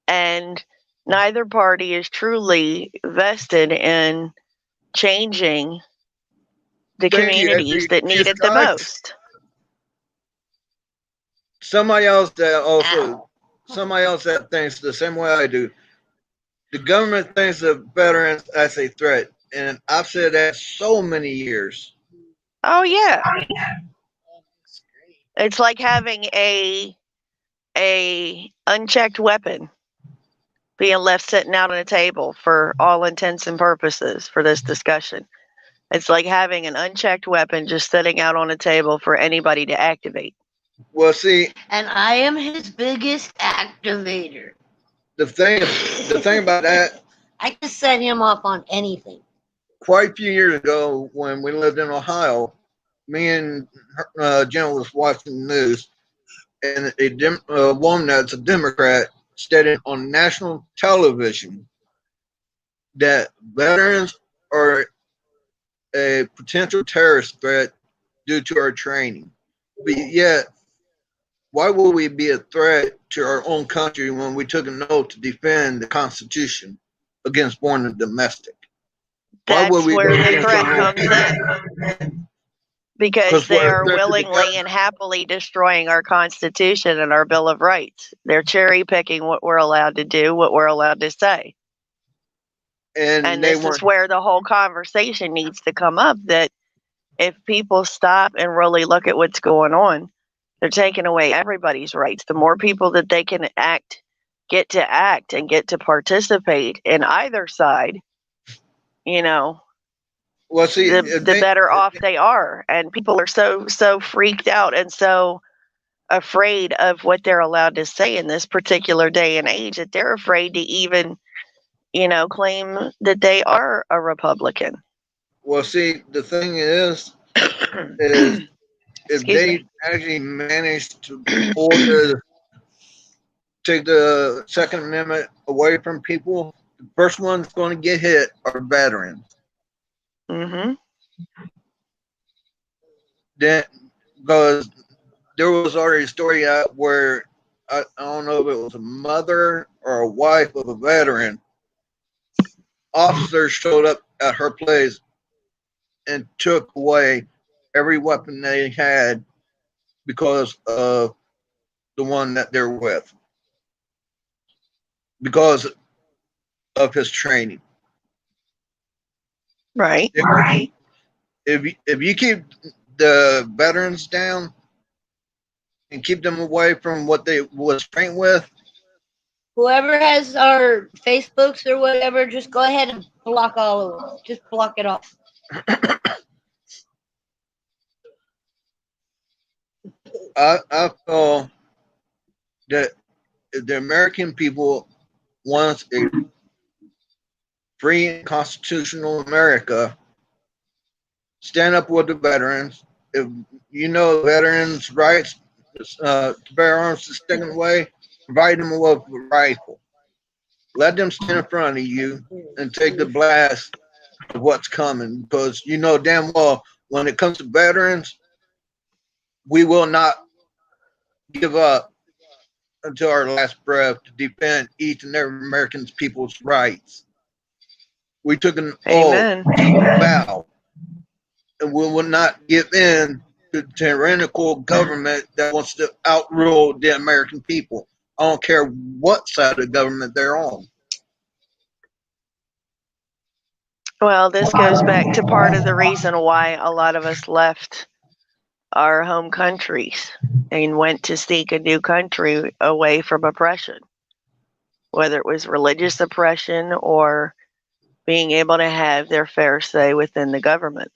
And neither party is truly vested in changing the Thank you, communities that need Just it the guys, most. somebody else that thinks the same way I do. The government thinks of veterans as a threat, and I've said that so many years. Oh yeah, it's like having a unchecked weapon being left sitting out on a table for all intents and purposes for this discussion. It's like having an unchecked weapon just sitting out on a table for anybody to activate. Well, see, And I am his biggest activator. the thing about that, I can set him off on anything. quite a few years ago when we lived in Ohio, me and Jen was watching the news, and a woman that's a Democrat stated on national television that veterans are a potential terrorist threat due to our training. But yet, why would we be a threat to our own country when we took an oath to defend the Constitution against foreign and domestic? Why would That's we where go the against threat our own comes country? in because Because they we're a are threat to the willingly government. and happily destroying our Constitution and our Bill of Rights. They're cherry picking what we're allowed to do, what we're allowed to say. And They this is weren't. where the whole conversation needs to come up, that if people stop and really look at what's going on, they're taking away everybody's rights. The more people that they can get to participate in either side, you know, Well, see, the better off they are. And people are so freaked out and so afraid of what they're allowed to say in this particular day and age that they're afraid to even, claim that they are a Republican. well, see, the thing is if Excuse they me. actually manage to take the Second Amendment away from people, the first one's going to get hit are veterans. Mm-hmm. Then, because there was already a story out where I don't know if it was a mother or a wife of a veteran. Officers showed up at her place and took away every weapon they had because of the one that they're with, because of his training. Right. If you keep the veterans down and keep them away from what they was trained with, Whoever has our Facebooks or whatever, just go ahead and block all of them. Just block it off. I feel that the American people wants a free and constitutional America. Stand up with the veterans. If you know veterans' rights to bear arms is taken away, provide them with a rifle. Let them stand in front of you and take the blast of what's coming, because you know damn well when it comes to veterans, we will not give up until our last breath to defend each and every American people's rights. We took an oath, vow, and we will not give in to tyrannical government that wants to outrule the American people. I don't care what side of the government they're on. Well, this goes back to part of the reason why a lot of us left our home countries and went to seek a new country away from oppression, whether it was religious oppression or being able to have their fair say within the government.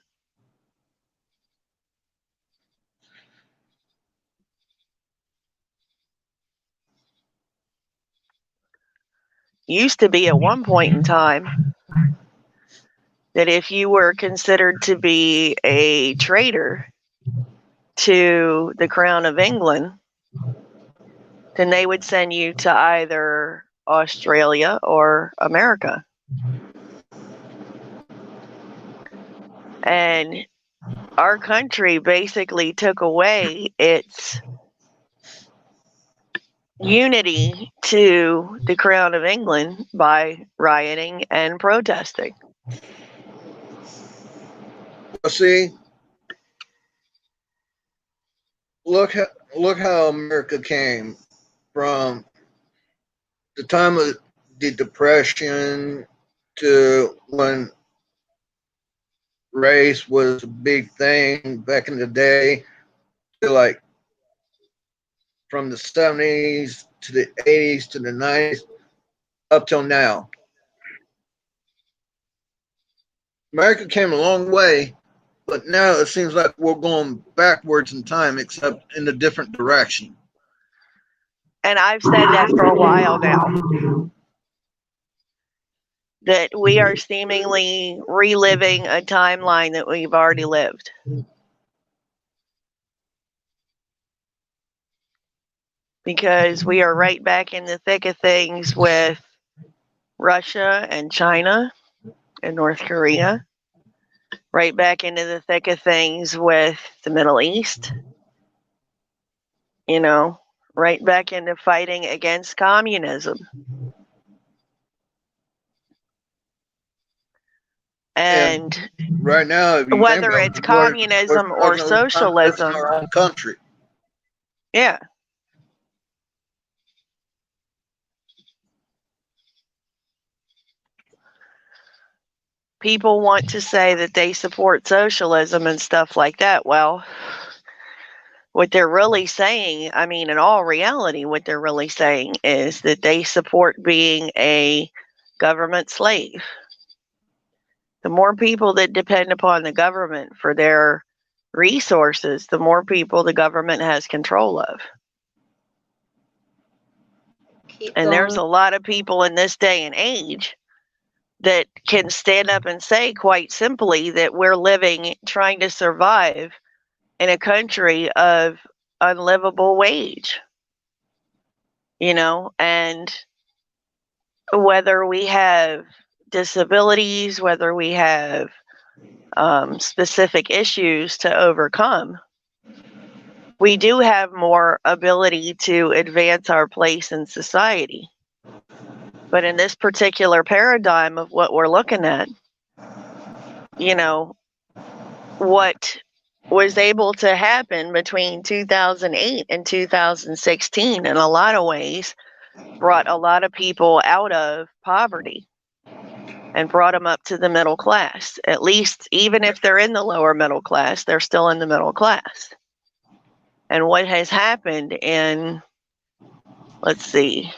Used to be at one point in time that if you were considered to be a traitor to the Crown of England, then they would send you to either Australia or America. And our country basically took away its unity to the Crown of England by rioting and protesting. Well, see, look how America came from the time of the Depression to when race was a big thing back in the day, to like from the 70s to the 80s to the 90s up till now. America came a long way, but now it seems like we're going backwards in time, except in a different direction. And I've said that for a while now, that we are seemingly reliving a timeline that we've already lived. Because we are right back in the thick of things with Russia and China and North Korea, right back into the thick of things with the Middle East, you know, right back into fighting against communism. And right now, whether it's communism or socialism, in our own country. Yeah. People want to say that they support socialism and stuff like that. Well, what they're really saying, I mean, in all reality, what they're really saying is that they support being a government slave. The more people that depend upon the government for their resources, the more people the government has control of. And there's a lot of people in this day and age that can stand up and say quite simply that we're living, trying to survive in a country of unlivable wage, you know, and whether we have disabilities, whether we have specific issues to overcome, we do have more ability to advance our place in society. But in this particular paradigm of what we're looking at, you know, what was able to happen between 2008 and 2016 in a lot of ways brought a lot of people out of poverty and brought them up to the middle class. At least, even if they're in the lower middle class, they're still in the middle class. And what has happened in, let's see,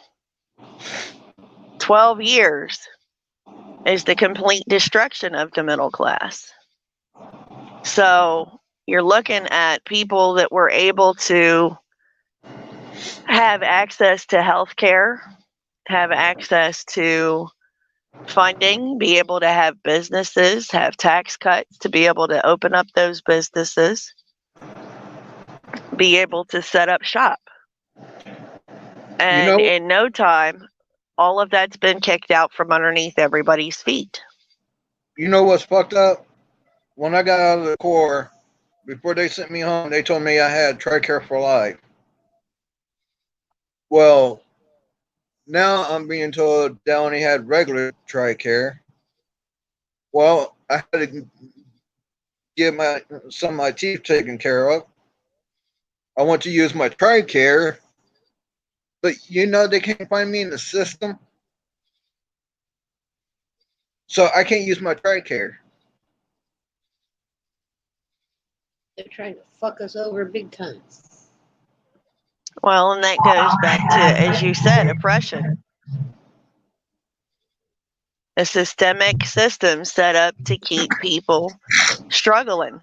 12 years is the complete destruction of the middle class. So you're looking at people that were able to have access to health care, have access to funding, be able to have businesses, have tax cuts to be able to open up those businesses, be able to set up shop. And in no time, all of that's been kicked out from underneath everybody's feet. You know what's fucked up? When I got out of the Corps, before they sent me home, they told me I had TRICARE for life. Well, now I'm being told that I only had regular TRICARE. Well, I had to get some of my teeth taken care of. I want to use my TRICARE, but you know they can't find me in the system, so I can't use my TRICARE. They're trying to fuck us over big time. Well, and that goes back to, as you said, oppression. A systemic system set up to keep people struggling,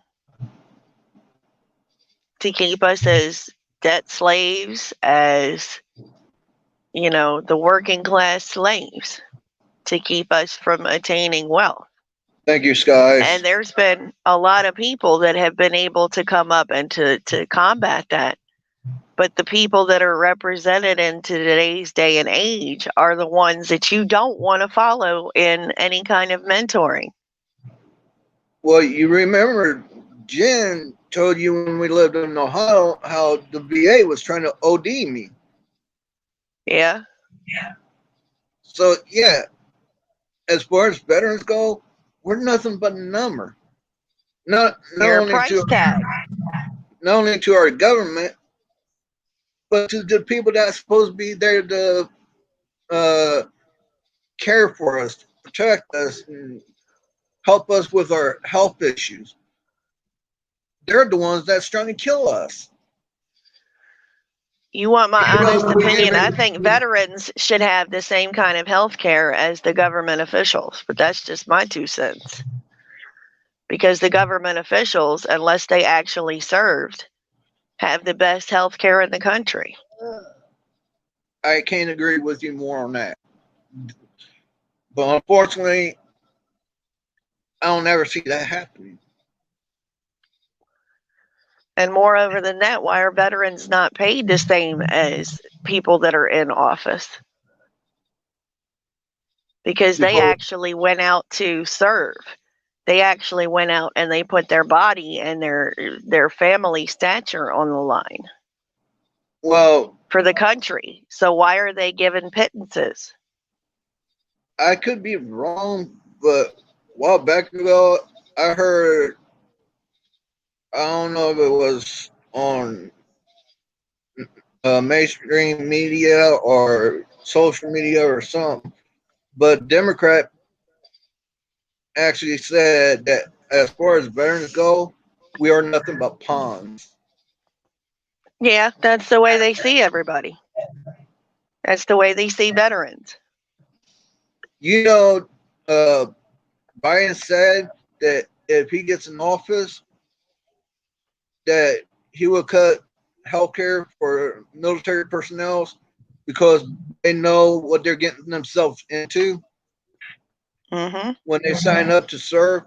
to keep us as debt slaves, as, you know, the working class slaves, to keep us from attaining wealth. Thank you, Skies. And there's been a lot of people that have been able to come up and to combat that. But the people that are represented in today's day and age are the ones that you don't want to follow in any kind of mentoring. Well, you remember Jen told you when we lived in Ohio how the VA was trying to OD me. Yeah. So, yeah, as far as veterans go, we're nothing but a number. Not You're a only price tag. not only to our government, but to the people that's supposed to be there to care for us, protect us, and help us with our health issues. They're the ones that's trying to kill us. You want my You know, honest we opinion? get I it. think veterans should have the same kind of health care as the government officials, but that's just my 2 cents. Because the government officials, unless they actually served, have the best health care in the country. I can't agree with you more on that. But unfortunately, I don't ever see that happening. And moreover than that, why are veterans not paid the same as people that are in office? Because they actually went out to serve. They actually went out and they put their body and their family stature on the line. Well, for the country. So why are they given pittances? I could be wrong, but a while back ago, I heard, I don't know if it was on mainstream media or social media or something, but Democrat actually said that as far as veterans go, we are nothing but pawns. Yeah, that's the way they see everybody. That's the way they see veterans. You know, Biden said that if he gets in office, that he will cut health care for military personnel because they know what they're getting themselves into when they sign up to serve.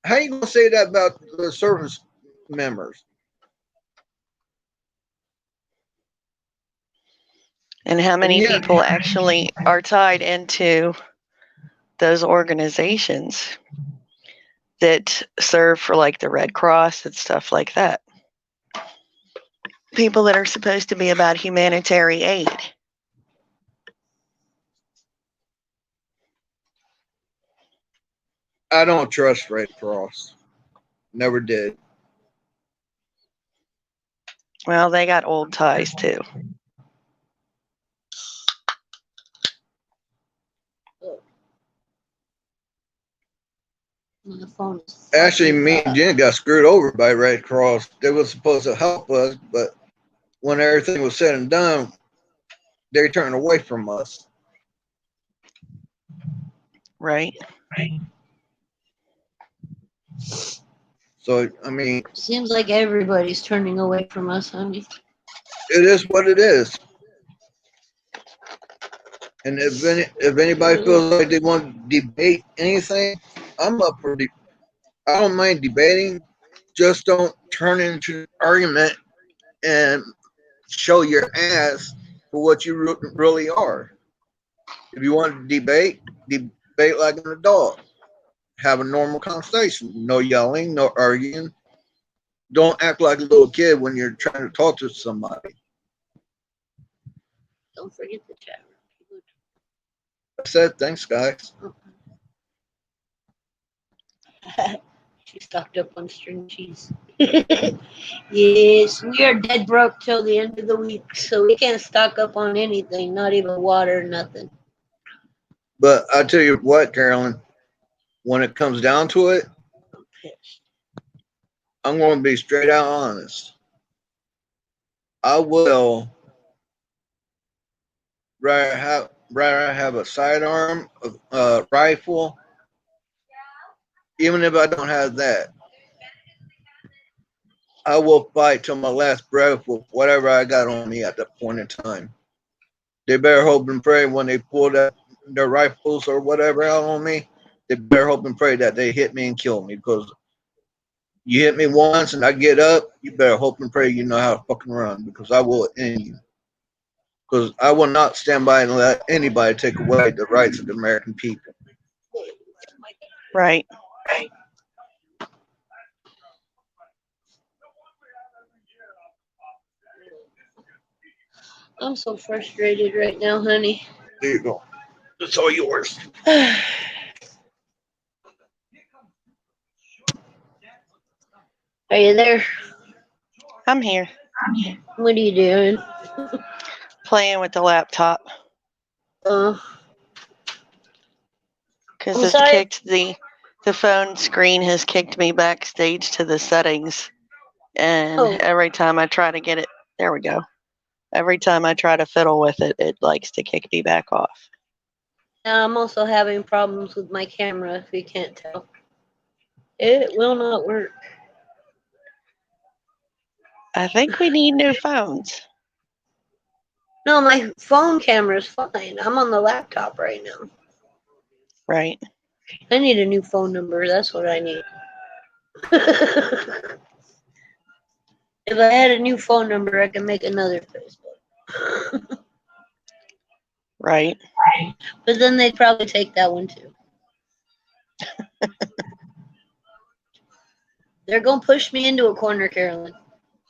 How are you going to say that about the service members? And how many people actually are tied into those organizations that serve for like the Red Cross and stuff like that? People that are supposed to be about humanitarian aid. I don't trust Red Cross. Never did. Well, they got old ties too. Actually, me and Jen got screwed over by Red Cross. They were supposed to help us, but when everything was said and done, they turned away from us. Right. So, I mean, seems like everybody's turning away from us, honey. It is what it is. And if anybody feels like they want to debate anything, I'm up for I don't mind debating. Just don't turn it into an argument and show your ass for what you really are. If you want to debate like an adult. Have a normal conversation. No yelling, no arguing. Don't act like a little kid when you're trying to talk to somebody. Don't forget the chat. I said, thanks, guys. She stocked up on string cheese. Yes, we are dead broke till the end of the week, so we can't stock up on anything, not even water, nothing. But I tell you what, Carolyn, when it comes down to it, I'm pissed. I'm going to be straight out honest. I will rather have a sidearm, a rifle, even if I don't have that. I will fight till my last breath with whatever I got on me at that point in time. They better hope and pray when they pull their rifles or whatever out on me they better hope and pray that they hit me and kill me, because you hit me once and I get up, you better hope and pray you know how to fucking run, because I will end you. Because I will not stand by and let anybody take away the rights of the American people. Right. I'm so frustrated right now, honey. There you go. It's all yours. Are you there? I'm here What are you doing? playing with the laptop Uh, because I'm it's sorry. kicked the phone screen has kicked me backstage to the settings, and Oh. every time I try to get it, there we go. Every time I try to fiddle with it, it likes to kick me back off. I'm also having problems with my camera, if you can't tell. It will not work. I think we need new phones. No, my phone camera's fine. I'm on the laptop right now. Right. I need a new phone number. That's what I need. If I had a new phone number, I could make another Facebook. Right. But then they'd probably take that one too. They're going to push me into a corner, Carolyn.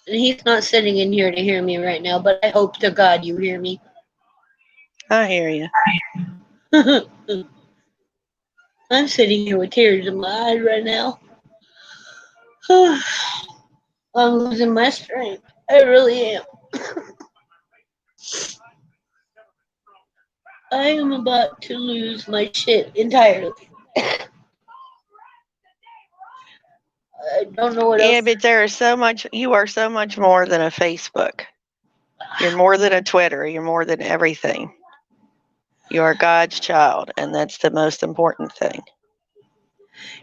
And he's not sitting in here to hear me right now, but I hope to God you hear me. I hear you. I'm sitting here with tears in my eyes right now. I'm losing my strength. I really am. I am about to lose my shit entirely. I don't know what Yeah, else. but there is so much. You are so much more than a Facebook. You're more than a Twitter. You're more than everything. You are God's child, and that's the most important thing.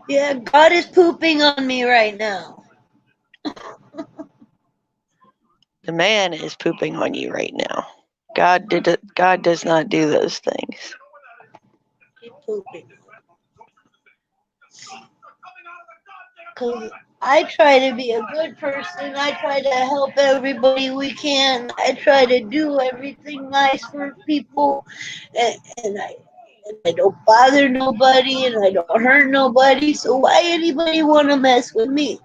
Yeah, God is pooping on me right now. The man is pooping on you right now. God did it. God does not do those things. He's pooping. 'Cause I try to be a good person. I try to help everybody we can. I try to do everything nice for people, and I don't bother nobody, and I don't hurt nobody. So why anybody want to mess with me?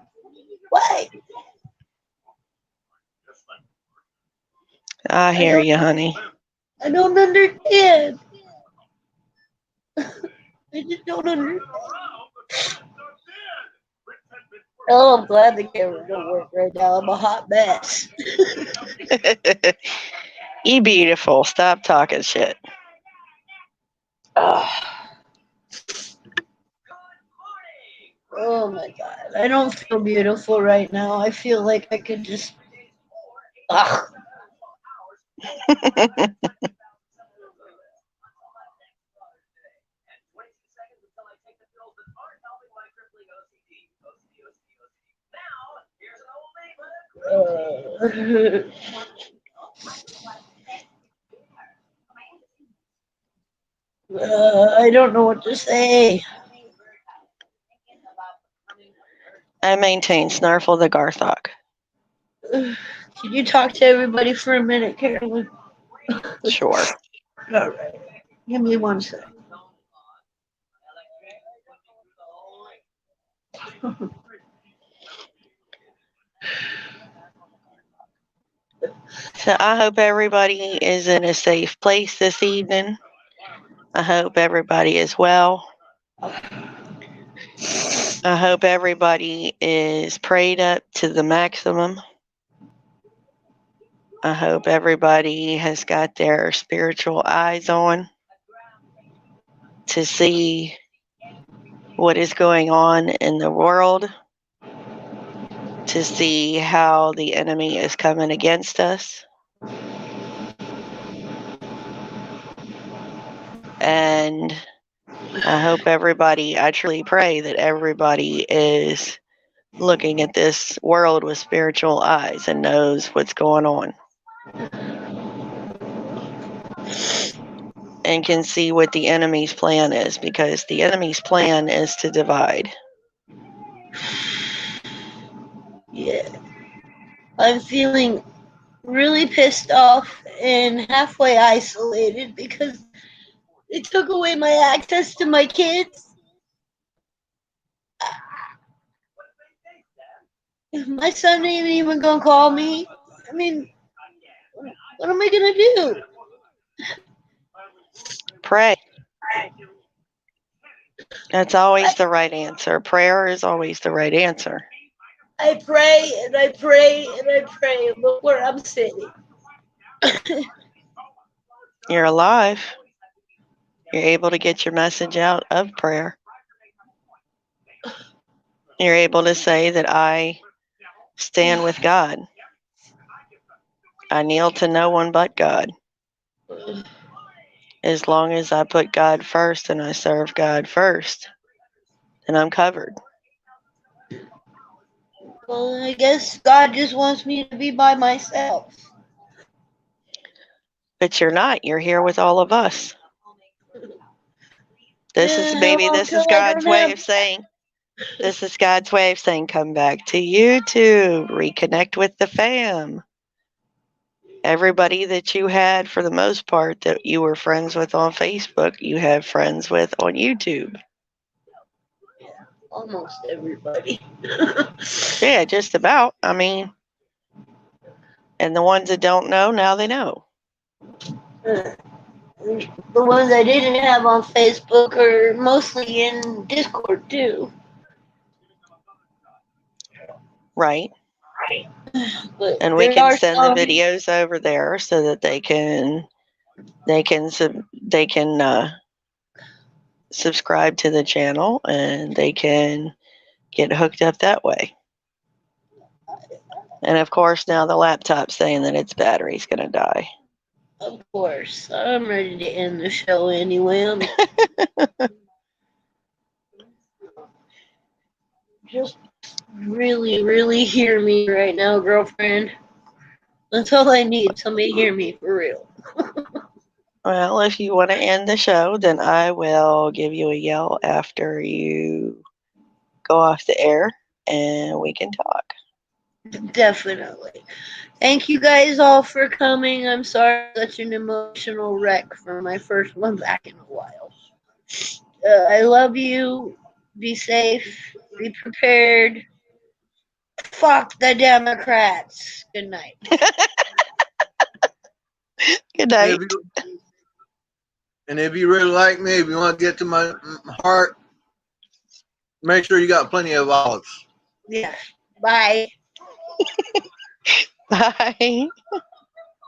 Why? I hear you, honey. I don't understand. I just don't understand. Oh, I'm glad the camera don't work right now. I'm a hot mess. You beautiful. Stop talking shit. Oh my God. I don't feel beautiful right now. I feel like I could just. Ugh. I don't know what to say. I maintain Snarfle the Garthok. Can you talk to everybody for a minute, Carolyn? Sure. All right. Give me 1 second. So I hope everybody is in a safe place this evening. I hope everybody is well. I hope everybody is prayed up to the maximum. I hope everybody has got their spiritual eyes on to see what is going on in the world, to see how the enemy is coming against us. And I hope everybody, I truly pray that everybody is looking at this world with spiritual eyes and knows what's going on. and can see what the enemy's plan is, because the enemy's plan is to divide. Yeah. I'm feeling really pissed off and halfway isolated because they took away my access to my kids. My son ain't even gonna call me. I mean, what am I gonna do? Pray. That's always the right answer. Prayer is always the right answer. I pray and I pray and I pray. Look where I'm sitting. You're alive. You're able to get your message out of prayer. You're able to say that I stand with God. I kneel to no one but God. As long as I put God first and I serve God first, then I'm covered. Well, I guess God just wants me to be by myself. But you're not. You're here with all of us. This is God's way of saying, come back to YouTube, reconnect with the fam. Everybody that you had, for the most part, that you were friends with on Facebook, you have friends with on YouTube. Almost everybody. Yeah, just about. I mean, and the ones that don't know, now they know. The ones I didn't have on Facebook are mostly in Discord too. Right. But And we can send the videos over there so that they can subscribe to the channel and they can get hooked up that way. And of course, now the laptop's saying that its battery's going to die. Of course. I'm ready to end the show anyway. Just really, really hear me right now, girlfriend. That's all I need. Somebody hear me for real. Well, if you want to end the show, then I will give you a yell after you go off the air and we can talk. Definitely. Thank you guys all for coming. I'm sorry, such an emotional wreck for my first one back in a while. I love you. Be safe. Be prepared. Fuck the Democrats. Good night. Good night. And if you really like me, if you want to get to my heart, make sure you got plenty of olives. Yeah. Bye. Bye.